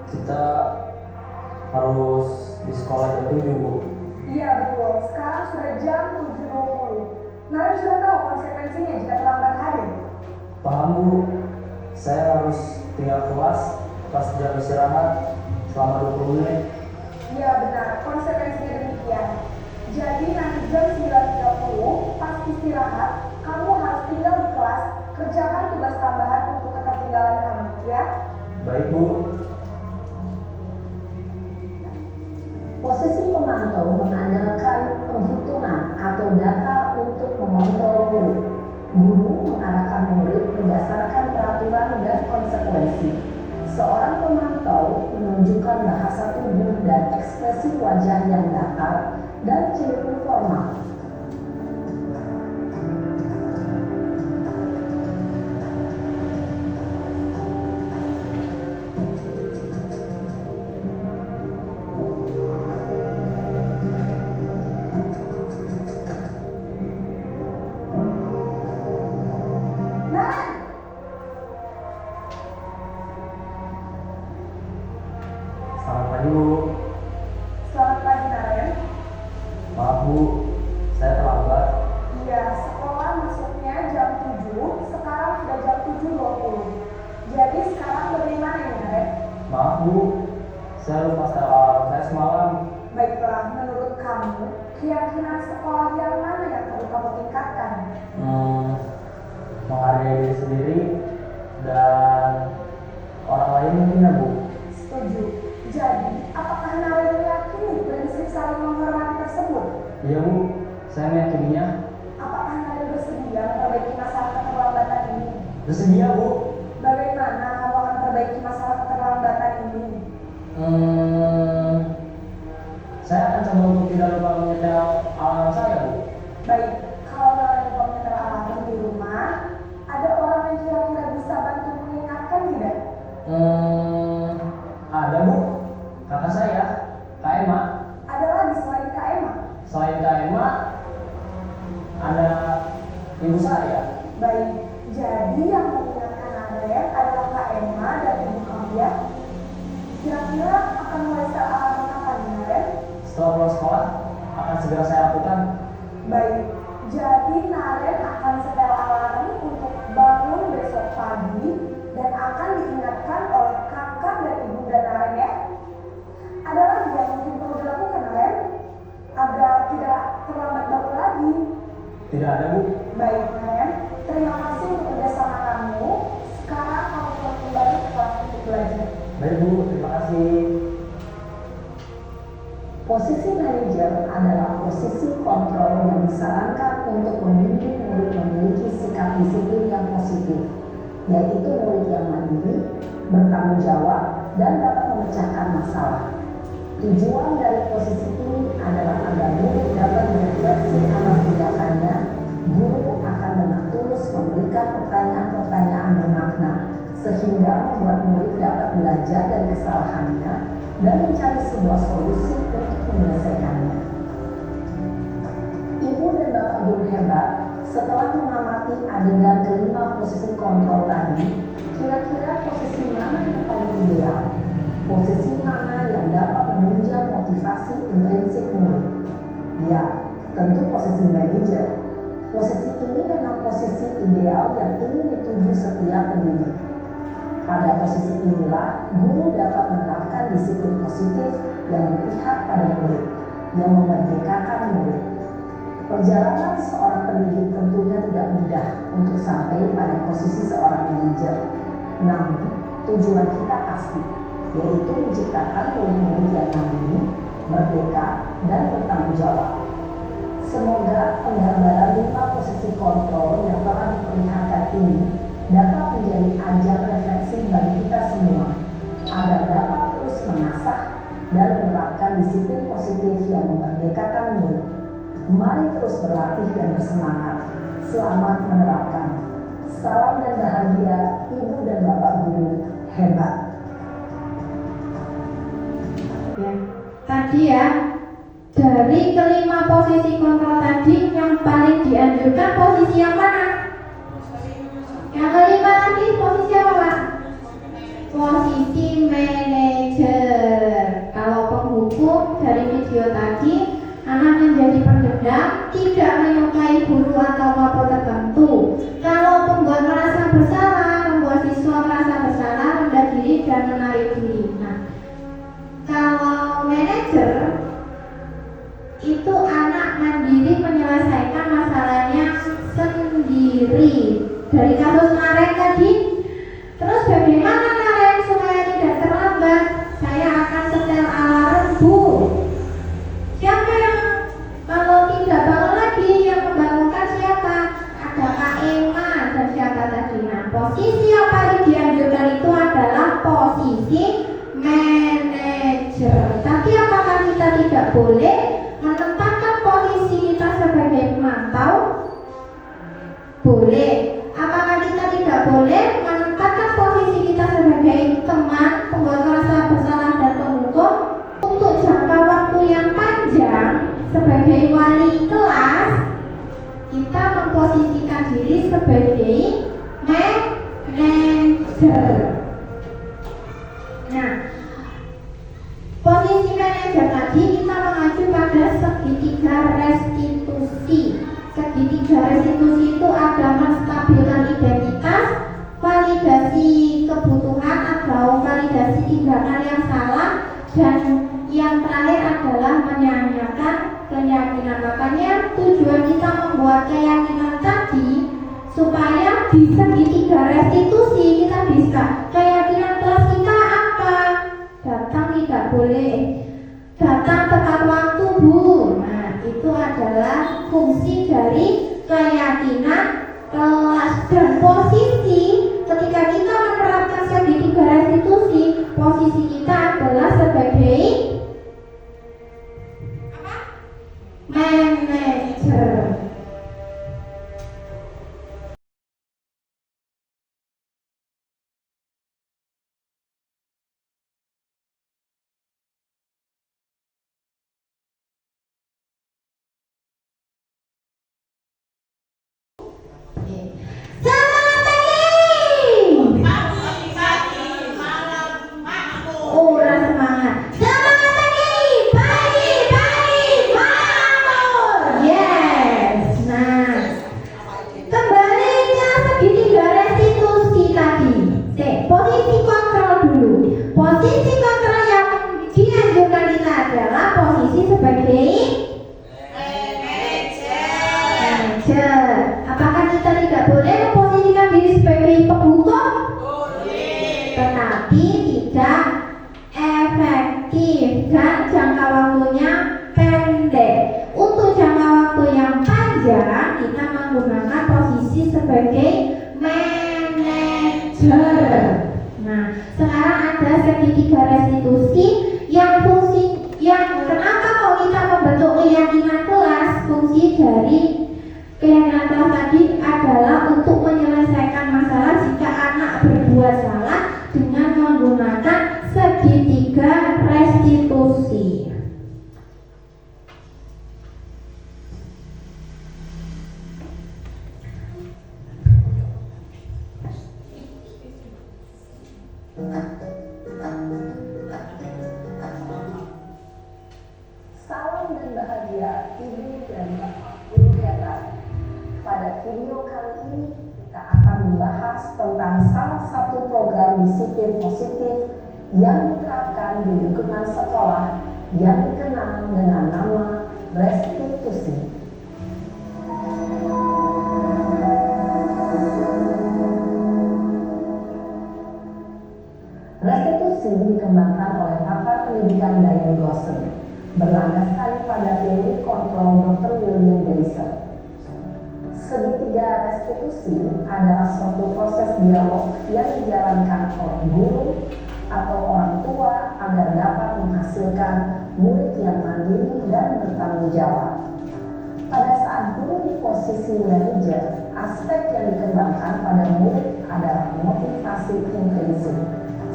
Kita harus di sekolah jam 7, Bu. Iya betul, sekarang sudah jam 7.20. Naren sudah tahu konsekuensinya jika terlambat hadir. Paham, Bu. Saya harus tinggal kelas pas jam istirahat selama 20 menit. Iya benar, konsekuensinya demikian. Jadi nanti jam 9.30 pas istirahat, kamu harus tinggal di kelas, kerjakan tugas tambahan untuk ketertinggalan kamu, ya? Baik, Bu. Posisi pemantau mengandalkan penghitungan atau data untuk mengontrol murid. Guru mengarahkan murid berdasarkan peraturan dan konsekuensi. Seorang pemantau menunjukkan bahasa tubuh dan ekspresi wajah yang datar dan cenderung formal. Selamat pagi, Bu. Selamat pagi, Naren. Maaf, Bu. Saya terlambat. Iya, sekolah masuknya jam 7, sekarang sudah jam 7.20. Jadi sekarang bagaimana ini, Naren? Maaf, Bu. Saya lupa setel alarm saya semalam. Baiklah, menurut kamu, keyakinan sekolah yang mana yang perlu kamu tingkatkan? Menghargai diri sendiri dan orang lain mungkin, ya, Bu. Setuju. Jadi, apakah Naren meyakini prinsip saling menghormati tersebut? Iya, Bu. Saya meyakininya. Apakah Naren bersedia memperbaiki masalah keterlambatan ini? Bersedia, Bu. Bagaimana kamu akan memperbaiki masalah keterlambatan ini? Saya akan coba untuk tidak lupa menyetel alarm saya, Bu. Baik, kalau Naren lupa menyetel alarm di rumah, ada orang yang kira-kira bisa bantu mengingatkan tidak? Ada, Bu. Kakak saya, Kak Emma. Ada lagi selain Kak Emma? Selain Kak Emma, ada ibu saya. Baik, jadi yang mengingatkan Naren adalah Kak Emma dan ibu kamu, ya? Kira-kira akan mulai setel alarm kapan, Naren? Setelah pulang sekolah, akan segera saya lakukan. Baik, jadi Naren akan setel alarm untuk bangun besok pagi dan akan diingatkan oleh kakak dan ibu dan Naren, ya. Ada lagi yang mungkin perlu dilakukan, Naren, agar tidak terlambat bangun lagi. Tidak ada, Bu. Baik, Naren, terima kasih untuk kerjasama kamu. Sekarang kamu pulang kembali ke kelas untuk belajar. Baik, Bu. Terima kasih. Posisi manajer adalah posisi kontrol yang disarankan untuk membimbing murid memiliki sikap disiplin yang positif, yaitu murid yang mandiri, bertanggung jawab, dan dapat memecahkan masalah. Tujuan dari posisi ini adalah agar murid dapat merefleksi atas tindakannya. Guru akan dengan tulus memberikan pertanyaan-pertanyaan bermakna, sehingga membuat murid dapat belajar dari kesalahannya dan mencari sebuah solusi untuk menyelesaikannya. Ibu dan bapak guru hebat, setelah mengamati adegan kelima posisi kontrol tadi, kira-kira posisi mana yang paling ideal? Posisi mana yang dapat menunjang motivasi intrinsik murid? Ya, Tentu posisi manajer. Posisi ini memang posisi ideal yang ingin dituju setiap pendidik. Pada posisi inilah guru dapat menerapkan disiplin positif yang berpihak pada murid, yang memerdekakan murid. Perjalanan seorang pendidik tentunya tidak mudah untuk sampai pada posisi seorang manajer. Namun, tujuan kita pasti, yaitu menciptakan murid-murid yang mandiri, merdeka, dan bertanggung jawab. Semoga penggambaran 5 posisi kontrol yang telah diperlihatkan ini dapat menjadi ajang refleksi bagi kita semua, agar dapat terus mengasah dan menerapkan disiplin positif yang memerdekakan murid. Mari terus berlatih dan bersemangat. Selamat menerapkan. Salam dan bahagia Ibu dan Bapak Guru hebat. Ya, tadi ya, dari kelima posisi kontrol tadi yang paling dianjurkan posisi yang mana? Yang kelima tadi posisi apa, Pak? Posisi manajer. Kalau penghukum dari video tadi, anak menjadi pendendam, tidak menyukai guru atau kelompok tertentu. Kalau pembuat merasa bersalah, membuat siswa merasa bersalah, rendah diri dan menarik diri. Nah, kalau manajer itu anak mandiri menyelesaikan masalahnya sendiri. Dari kasus kemarin tadi, terus bagaimana kalian supaya tidak terlambat? Saya akan setel alarm, Bu. Siapa yang kalau tidak bangun lagi, yang membangunkan siapa? Ada Kak Emma dan siapa tadi? Nah, posisi yang paling dianjurkan itu adalah posisi manajer. Tapi apakah kita tidak boleh menempatkan posisi kita sebagai pemantau? Boleh. Apakah kita tidak boleh menempatkan posisi kita sebagai teman, pembuat merasa bersalah dan penghukum? Untuk jangka waktu yang panjang, sebagai wali kelas, kita memposisikan diri sebagai manajer. Nah, posisi manajer tadi kita mengacu pada segitiga restitusi. Segitiga restitusi itu ada menstabilkan identitas, validasi kebutuhan atau validasi tindakan yang salah, dan yang terakhir adalah menyanyiakan keyakinan. Makanya tujuan kita membuat keyakinan tadi supaya di segitiga restitusi kita bisa keyakinan kelas kita apa? Datang tidak boleh, datang tepat waktu, Bu. Nah, itu adalah fungsi dari keyakinan kelas. Dan posisi ketika kita menerapkan segitiga restitusi, posisi kita adalah sebagai manajer. Selamat pagi. Ora semangat. Selamat pagi, makmur. Yes. Nah, kembali ke segitiga restitusi tadi. Posisi kontrol dulu. Posisi kontrol yang dianjurkan kita adalah posisi sebagai manajer. Apakah kita tidak boleh memposisikan diri sebagai penghukum? Boleh. Tetapi tidak efektif dan jangka waktunya pendek. Untuk jangka waktu yang panjang, kita menggunakan posisi sebagai manajer. Nah, sekarang ada segitiga restitusi yang fungsi, yang kenapa mau kita membentuk keyakinan kelas? Fungsi dari keyakinan kelas tadi adalah untuk menyelesaikan masalah jika anak berbuat salah dengan menggunakan segitiga restitusi. Salam dan bahagia Ibu dan Bapak disiplin positif yang diterapkan di lingkungan sekolah yang dikenal dengan nama restitusi. Restitusi dikembangkan oleh pakar pendidikan Diane Gosling berlandaskan pada teori kontrol Dr. William Gleiser. Segitiga restitusi adalah suatu proses dialog yang dijalankan oleh guru atau orang tua agar dapat menghasilkan murid yang mandiri dan bertanggung jawab. Pada saat guru di posisi manajer, aspek yang dikembangkan pada murid adalah motivasi intrinsik,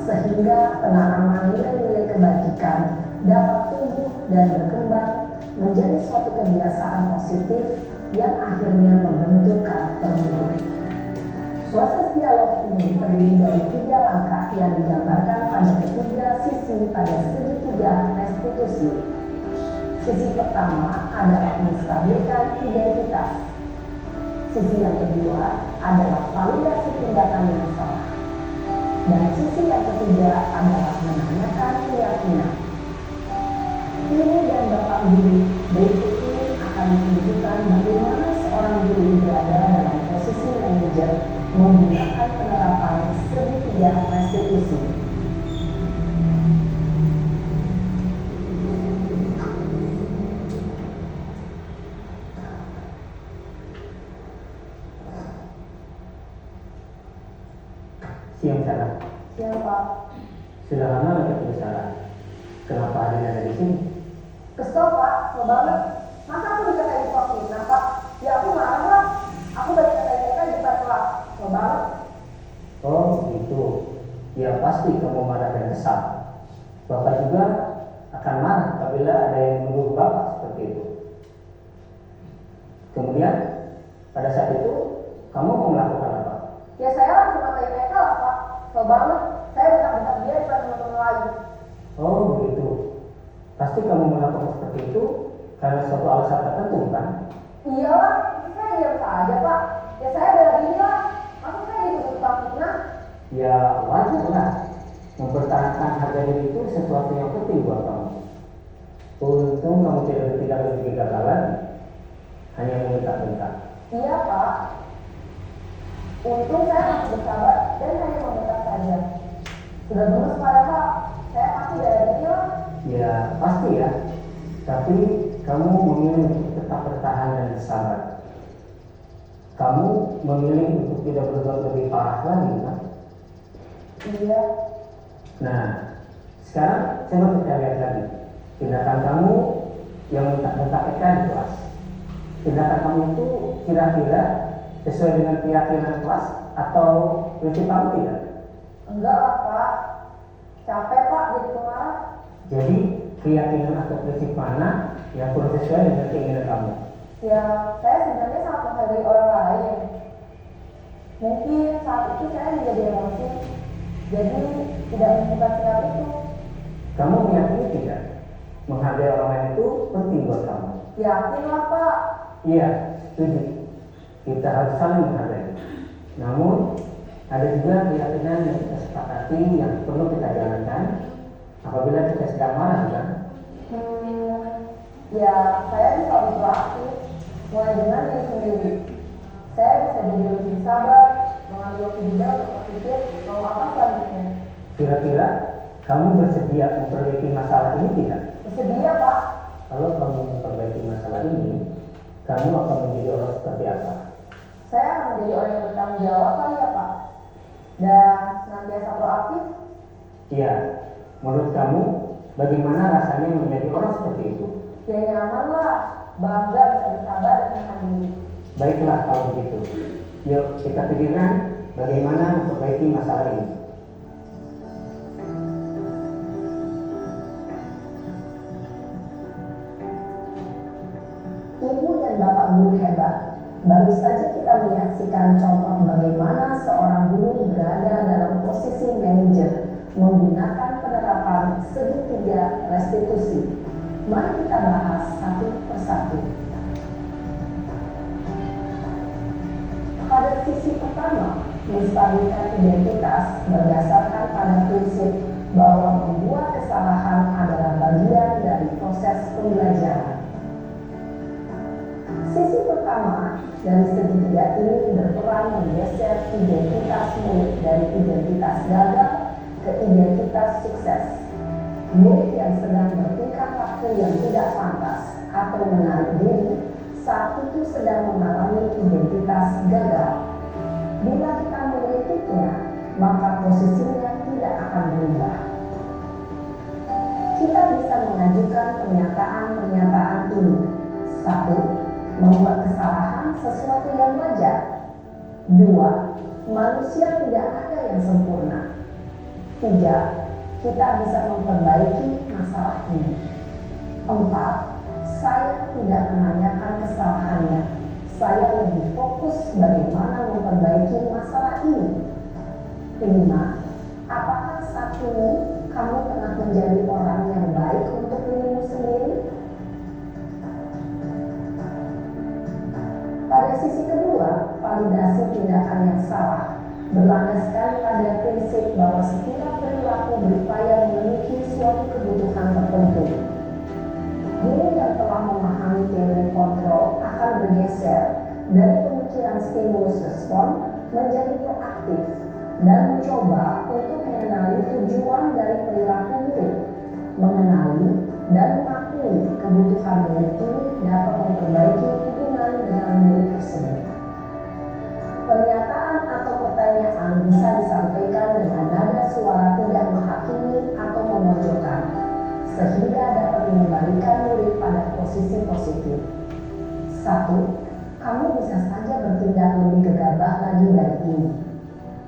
sehingga penanaman nilai-nilai kebajikan dapat tumbuh dan berkembang menjadi suatu kebiasaan positif yang akhirnya membentuk karakter murid. Proses dialog ini terdiri dari 3 langkah yang digambarkan pada ketiga sisi pada segitiga restitusi. Sisi pertama adalah menstabilkan identitas. Sisi yang kedua adalah validasi tindakan yang salah. Dan sisi yang ketiga adalah menanyakan keyakinan. Ibu dan Bapak Guru berikut ini akan menunjukkan bagaimana seorang guru berada dalam posisi manajer menggunakan penerapan segitiga restitusi. Siang Sarah. Siang Pak. Sudah lama lagi bersalah. Kenapa ada di sini? Kesel Pak, kesel banget. Masa aku dikatain penghinaan Pak? Ya aku marah lah. Aku balik kata-kata di depan kelas. Kesel banget. Oh gitu. Ya pasti kamu marah dan kesal. Bapak juga akan marah apabila ada yang menuduh Bapak seperti itu. Kemudian pada saat itu kamu mau melakukan apa? Ya saya langsung ngatain mereka lah Pak. Kesel banget. Saya bentak-bentak dia depan teman-teman lain. Oh begitu. Pasti kamu melakukan seperti itu karena suatu alasan tertentu kan? Iyalah, saya diam saja Pak. Ya saya bela diri lah. Masa saya dituduh tukang fitnah? Ya wajar lah. Mempertahankan harga diri itu sesuatu yang penting buat kamu. Untung kamu tidak berpikir gagalan, hanya membentak-bentak. Iya Pak. Untung saya masih bersabar dan hanya membentak saja. Sudah gemes padahal saya pasti bela diri lah. Ya pasti ya. Tapi kamu memilih untuk tetap bertahan dan bersabar. Kamu memilih untuk tidak berbuat lebih parah lagi kan? Iya. Nah, sekarang coba kita lihat lagi tindakan kamu yang bentak-bentak Eka di kelas. Tindakan kamu itu kira-kira sesuai dengan keyakinan kelas atau prinsip kamu tidak? Enggak lah Pak. Capek Pak jadi pemarah. Jadi keyakinan atau prinsip mana yang kurang sesuai dengan keinginan kamu? Ya saya sebenarnya sangat menghargai orang lain. Mungkin saat itu saya menjadi emosi. Jadi tidak menemukan sikap itu. Kamu meyakini tidak? Menghargai orang lain itu penting buat kamu. Yakin lah Pak. Iya, setuju. Kita harus saling menghargai. Namun, ada juga keyakinan yang kita sepakati yang perlu kita jalankan apabila kita sedang marah, kan? Ya saya bisa berproaktif. Mulai dengan diri sendiri. Saya bisa jadi lebih sabar, mengambil waktu juga untuk berpikir mau apa selanjutnya. Kira-kira kamu bersedia memperbaiki masalah ini tidak? Bersedia Pak. Kalau kamu memperbaiki masalah ini, kamu akan menjadi orang seperti apa? Saya akan menjadi orang yang bertanggung jawab kali ya Pak. Dan senantiasa proaktif. Iya, menurut kamu bagaimana rasanya menjadi orang seperti itu? Ya nyaman lah, bangga bisa bersabar dan menahan diri. Baiklah kalau begitu. Yuk kita pikirkan bagaimana memperbaiki masalah ini. Ibu dan Bapak guru hebat. Baru saja kita menyaksikan contoh bagaimana seorang guru berada dalam posisi manajer menggunakan penerapan segitiga restitusi. Mari kita bahas satu persatu. Pada sisi pertama, menstabilkan identitas berdasarkan Pertama, dari segitiga ini berperan menggeser identitas murid dari identitas gagal ke identitas sukses. Murid yang sedang bertingkah laku yang tidak pantas atau menarik diri saat itu sedang mengalami identitas gagal. Bila kita mengkritiknya, maka posisinya tidak akan berubah. Kita bisa mengajukan pernyataan-pernyataan ini. 1. Membuat kesalahan sesuatu yang wajar. 2. Manusia tidak ada yang sempurna. 3. Kita bisa memperbaiki masalah ini. 4. Saya tidak menanyakan kesalahannya. Saya lebih fokus bagaimana memperbaiki masalah ini. 5. Apakah saat ini kamu tengah menjadi orang yang baik untuk dirimu sendiri? Pada sisi kedua, validasi tindakan yang salah berlandaskan pada prinsip bahwa setiap perilaku berupaya memenuhi suatu kebutuhan tertentu. Guru yang telah memahami teori kontrol akan bergeser dari pemikiran stimulus respon menjadi proaktif dan mencoba untuk mengenali tujuan dari perilaku murid, mengenali dan mengakui kebutuhan murid ini dapat memperbaiki hubungan dengan murid tersebut. Pernyataan atau pertanyaan bisa disampaikan dengan nada suara tidak menghakimi atau memojokkan, sehingga dapat mengembalikan murid pada posisi positif. 1. Kamu bisa saja bertindak lebih gegabah lagi dari ini.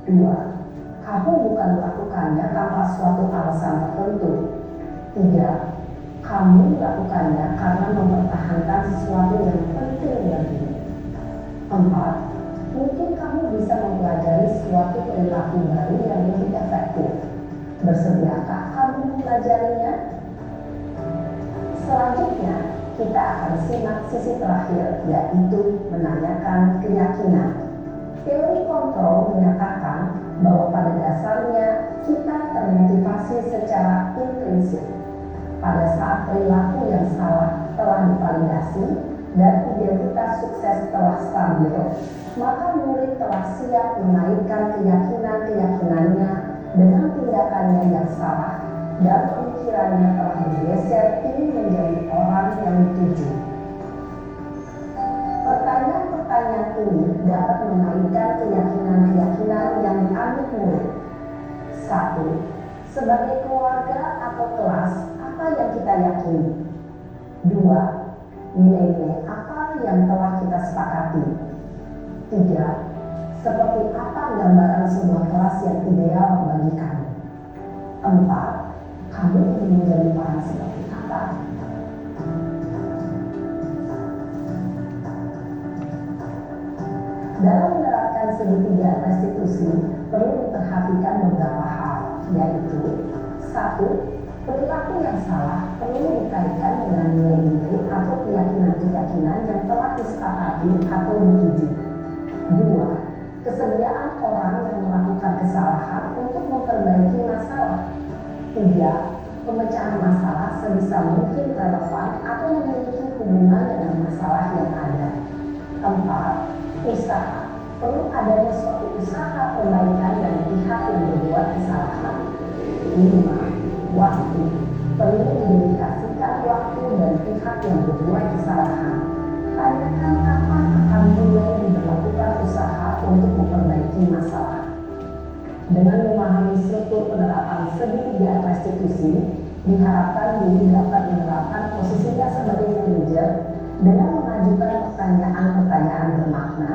2. Kamu bukan melakukannya tanpa suatu alasan tertentu. 3. Kamu melakukannya karena mempertahankan sesuatu yang penting bagimu. 4. Mungkin kamu bisa mempelajari suatu perilaku baru yang lebih efektif. Bersediakah kamu mempelajarinya? Selanjutnya, kita akan simak sisi terakhir, yaitu menanyakan keyakinan. Teori kontrol menyatakan bahwa pada dasarnya kita termotivasi secara intrinsik. Pada saat perilaku yang salah telah divalidasi dan identitas sukses telah stabil, maka murid telah siap menaikkan keyakinan-keyakinannya dengan tindakannya yang salah dan pemikirannya telah bergeser ingin menjadi orang yang dituju. Pertanyaan-pertanyaan ini dapat menaikkan keyakinan-keyakinan yang diambil murid. 1. Sebagai keluarga atau kelas, apa yang kita yakini? 2. Nilai-nilai apa yang telah kita sepakati? 3. Seperti apa gambaran sebuah kelas yang ideal bagi kamu? 4. Kamu ingin menjadi orang seperti apa? Dalam menerapkan segitiga restitusi, perlu diperhatikan beberapa hal, yaitu 1. Perilaku yang salah perlu dikaitkan dengan nilai-nilai atau keyakinan-keyakinan yang telah disepakati atau dituju. 2. Kesediaan orang yang melakukan kesalahan untuk memperbaiki masalah. 3. Pemecahan masalah sebisa mungkin relevan atau memiliki hubungan dengan masalah yang ada. 4. Usaha. Perlu adanya suatu usaha perbaikan dari pihak yang berbuat kesalahan. 5. Waktu. Perlu didedikasikan waktu dan pihak yang berbuat kesalahan. Tanyakan kapan akan mulai diberlakukan usaha untuk memperbaiki masalah. Dengan memahami struktur penerapan segitiga restitusi, diharapkan guru dapat menerapkan posisinya sebagai manajer dengan mengajukan pertanyaan-pertanyaan bermakna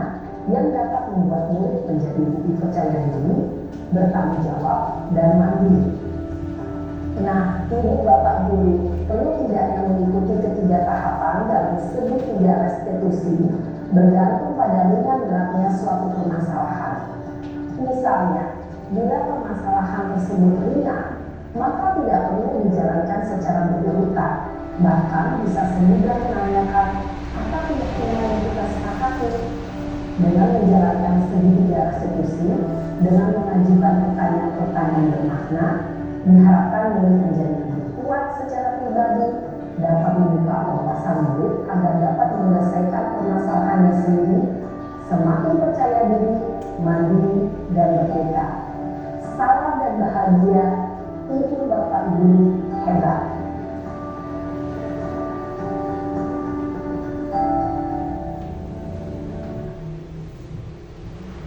yang dapat membuat murid menjadi lebih percaya diri, bertanggung jawab, dan mandiri. Nah, ibu bapak guru perlu tidaknya mengikuti ketiga tahapan dalam segitiga restitusi bergantung pada ringan beratnya suatu permasalahan. Misalnya, bila permasalahan tersebut ringan, maka tidak perlu dijalankan secara berurutan. Bahkan bisa semudah menanyakan apa keyakinan yang kita sepakati. Dengan menjalankan segitiga restitusi, dengan mengajukan pertanyaan-pertanyaan bermakna, diharapkan murid menjadi lebih kuat secara pribadi, dapat membuka wawasan murid agar dapat menyelesaikan permasalahannya sendiri, semakin percaya diri, mandiri, dan merdeka. Salam dan bahagia, Ibu Bapak Guru hebat.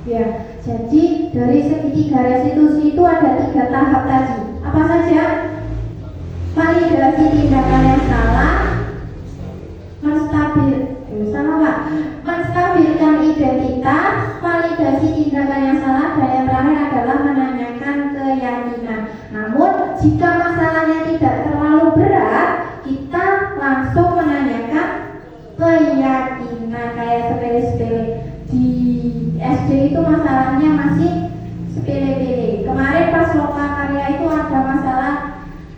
Ya, jadi dari segitiga restitusi itu ada 3 tahap tadi. Apa saja? Validasi tindakan yang salah, menstabilkan identitas, validasi tindakan yang salah, dan yang terakhir adalah menanyakan keyakinan. Namun jika masalahnya tidak terlalu berat, kita langsung menanyakan keyakinan, kayak sepele-sepele. Di SD itu masalahnya masih sepele-sepele. Kemarin pas lokal karya itu ada masalah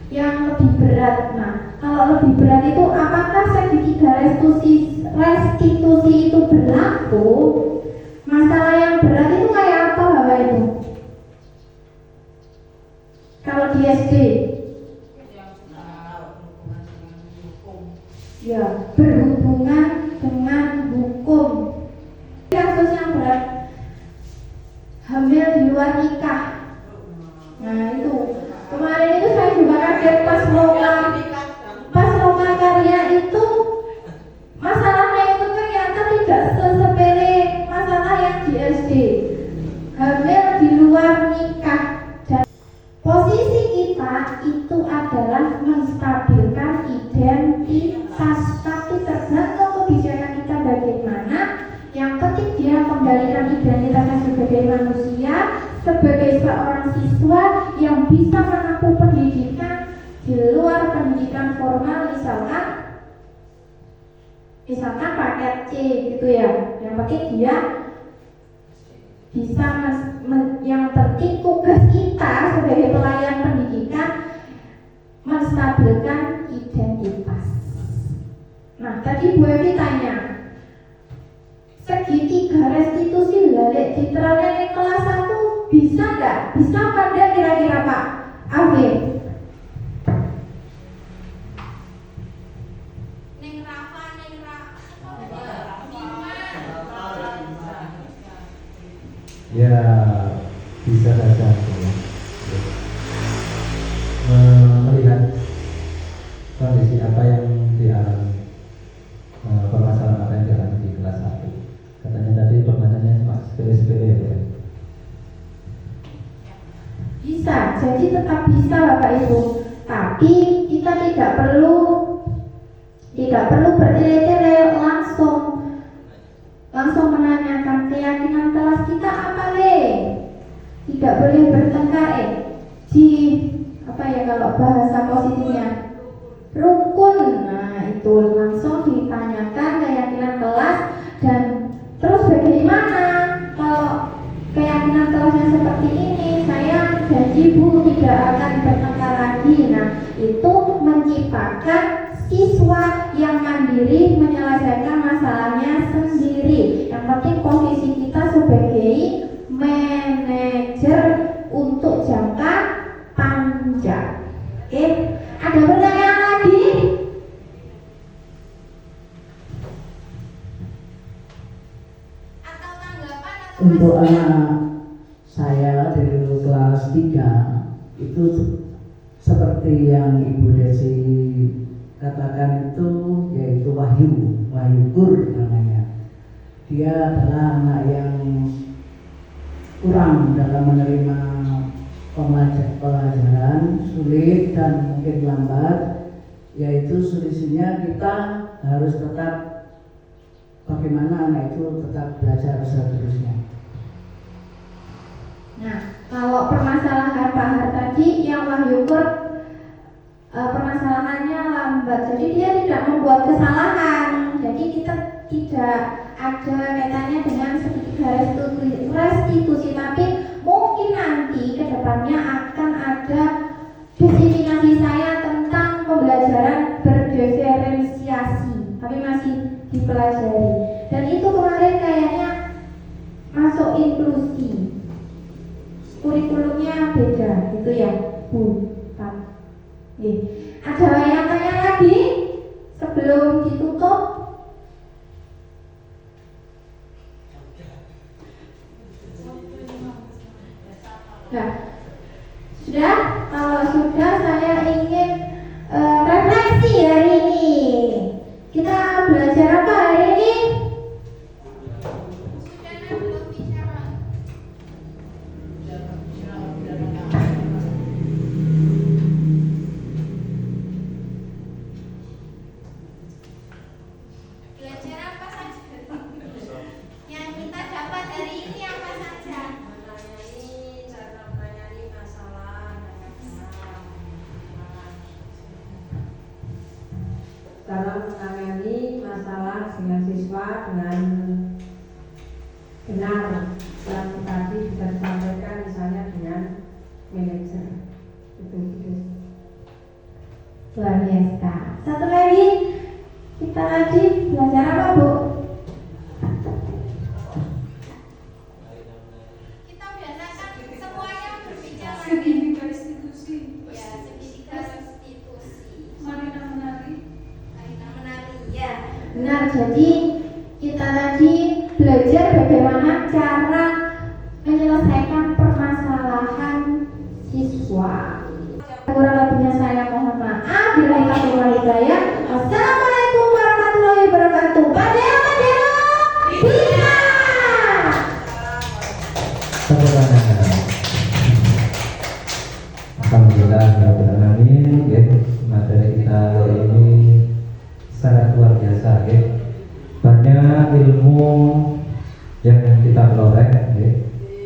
yang lebih berat. Nah, kalau lebih berat itu apakah segitiga restitusi itu berlaku? Masalah yang berat itu kayak apa Bapak Ibu? Kalau di SD ya berhubungan dengan hukum. Kasus yang berat, hamil di luar nikah. Nah itu kemarin itu saya juga kaget pas lokal karya itu masalahnya itu ternyata tidak sesepele masalah yang di SD. Hamil di luar nikah. Dan posisi kita itu adalah menstabilkan identitas, tapi tergantung kebijakan kita bagaimana. Yang penting dia kembalikan identitasnya sebagai manusia, sebagai seorang siswa yang bisa menempuh pendidikan di luar pendidikan formal, misalkan paket C gitu ya. Yang penting dia bisa yang penting tugas kita sebagai pelayan pendidikan menstabilkan identitas. Nah tadi Bu Evi tanya, segitiga restitusi balik diterapkan kelas 1 bisa nggak? Bisa pada kira-kira Pak Afif? Ya bisa saja melihat kondisi apa yang dialami, permasalahan apa yang dialami di kelas 1. Katanya tadi permasalahannya cuma sepele-sepele ya. Bisa, jadi tetap bisa Bapak Ibu. Tapi kita tidak perlu bertele-tele langsung menanyakan keyakinan kelas kita apa le. Tidak boleh bertengkar di apa ya kalau bahasa positifnya rukun. Nah itu langsung ditanyakan keyakinan kelas. Dan terus bagaimana kalau keyakinan kelasnya seperti ini, saya janji Bu tidak akan bertengkar lagi. Nah itu menciptakan siswa yang mandiri menyelesaikan masalahnya sendiri. Yang penting posisi kita sebagai manajer untuk jangka panjang. Oke, ada pertanyaan lagi? Atau tanggapan atau Untuk anak saya dari kelas 3 itu seperti yang Ibu Desi katakan itu, yaitu Wahyu Gur namanya. Dia adalah anak yang kurang dalam menerima pelajaran, sulit dan mungkin lambat. Yaitu solusinya kita harus tetap bagaimana anak itu tetap belajar seterusnya. Nah, kalau permasalahan Pak Har tadi yang Wahyu Gur permasalahannya lambat, jadi dia tidak membuat kesalahan. Jadi kita tidak ada kaitannya dengan segitiga restitusi, tapi mungkin nanti kedepannya akan ada diseminasi saya tentang pembelajaran berdiferensiasi, tapi masih dipelajari. Dan itu kemarin kayaknya masuk inklusi, kurikulumnya beda gitu ya Bu. Ada yang tanya lagi? belum ditutup? Nah, sudah? Kalau sudah, saya ingin refleksi hari ini. Kita belajar apa hari ini? Belajar apa saja? Yang kita dapat hari ini apa saja? Menangani, cara menangani masalah Cara menangani masalah dengan siswa dengan benar yang tadi bisa disampaikan misalnya dengan manajer itu. Luar biasa. Satu lagi, kita lagi belajar apa, Bu? kita biasakan semuanya berbicara segitiga institusi. Ya, segitiga institusi. Marina menari. Ya. Benar, jadi kita tadi belajar bagaimana cara menyelesaikan permasalahan siswa. Kurang lebihnya saya mohon maaf. Bila hidayah. Assalamualaikum warahmatullahi wabarakatuh. Padahal Bina. Alhamdulillah, Alhamdulillah, ya. Materi kita hari ini sangat luar biasa, ya. Banyak ilmu yang kita peroleh, ya.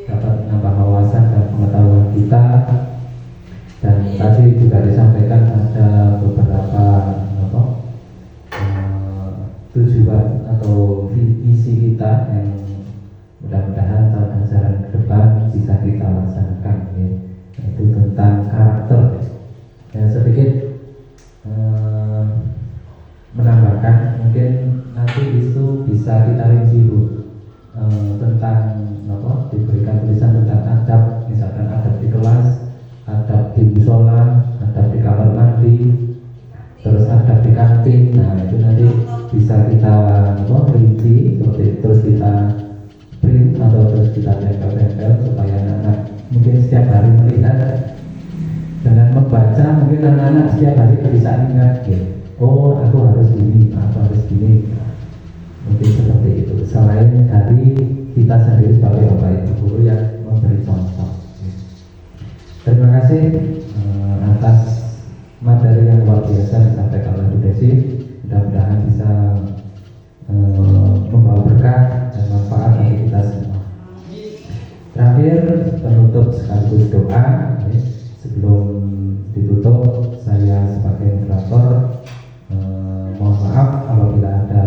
Dapat menambah wawasan dan pengetahuan kita. Dan tadi juga disampaikan ada beberapa tujuan atau visi kita yang mudah-mudahan tahun ajaran ke depan bisa kita laksanakan, ya. Yaitu tentang karakter, ya. Sedikit menambahkan, mungkin nanti itu bisa kita review tentang diberikan tulisan tentang adab, misalkan adab di kelas, adab di musola, adab di kamar mandi, terus adab di kantin. Nah, itu nanti bisa kita rinci seperti itu, terus kita print atau terus kita tempel-tempel supaya anak-anak mungkin setiap hari melihat. Dengan membaca mungkin anak-anak setiap hari bisa ingat, ya. Oh, aku harus ini, aku harus gini. Nah, mungkin seperti itu. Selain dari kita sendiri sebagai bapak ibu guru yang memberi contoh. Terima kasih atas materi yang luar biasa disampaikan oleh Bu Desi. Mudah-mudahan bisa membawa berkah dan manfaat bagi kita semua. Terakhir, penutup sekaligus doa. Sebelum ditutup, saya sebagai moderator mohon maaf apabila ada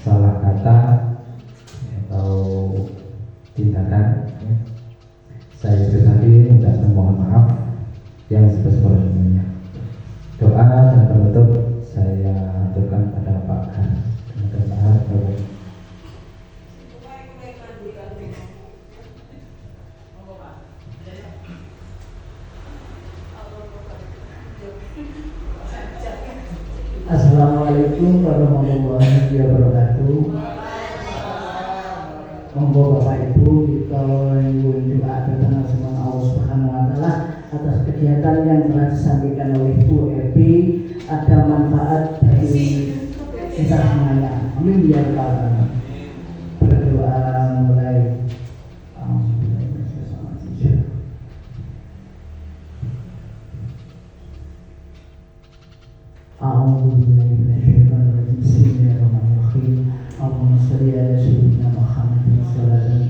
salah kata atau tindakan. Saya pribadi mengucapkan mohon maaf yang sebesar-besarnya. Doa dan penutup saya aturkan pada Pak Han. Assalamualaikum warahmatullahi wabarakatuh. Monggo Bapak Ibu kita juga berkenan sama Allah Subhanahu wa taala atas kegiatan yang telah disampaikan oleh Bu Epi, ada manfaat bagi kita semuanya. Amin ya rabbal alamin. Berdoa mulai. Bismillahirrahmanirrahim. Allahumma shalli ala sayyidina Muhammadin sallallahu alaihi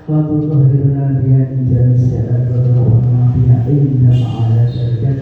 wa tutahhiruna biha min jami'i sayyi'at wa tuhiruna biha inda ma'ala darajat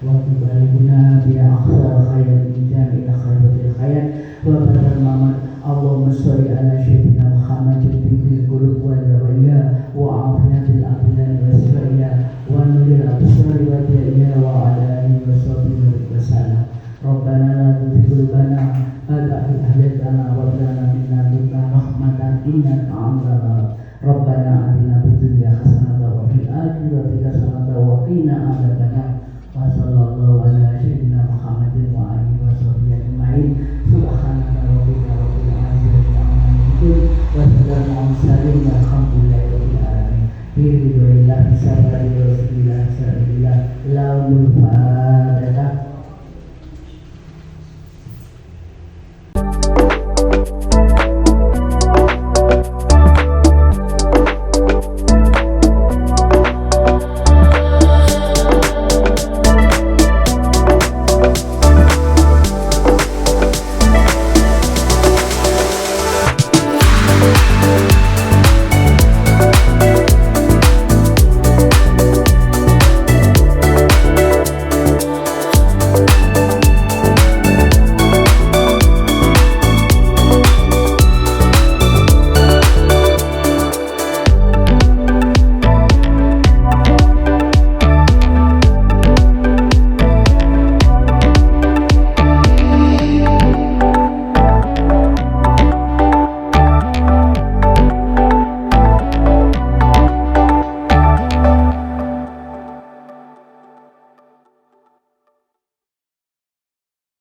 wa tubalighuna biha aqsal khayat min jami'il khayratil khayat wa badal mamat. Allahumma shalli ala sayyidina Muhammadin bil qulub wal rawaya wa afiyatil abdan wa sifaya wa nuril absari wa diyya wa ala alihi wa sahbihi wa sallam. Rabbana la tuzigh qulubana ba'da idh hadaytana wa hab lana min ladunka rahmatan innaka antal wahhab. Rabbana atina fid dunya hasanatan wa fil akhirati hasanatan wa qina adzabannar. biridhoillah bisa Rasulillah Laumul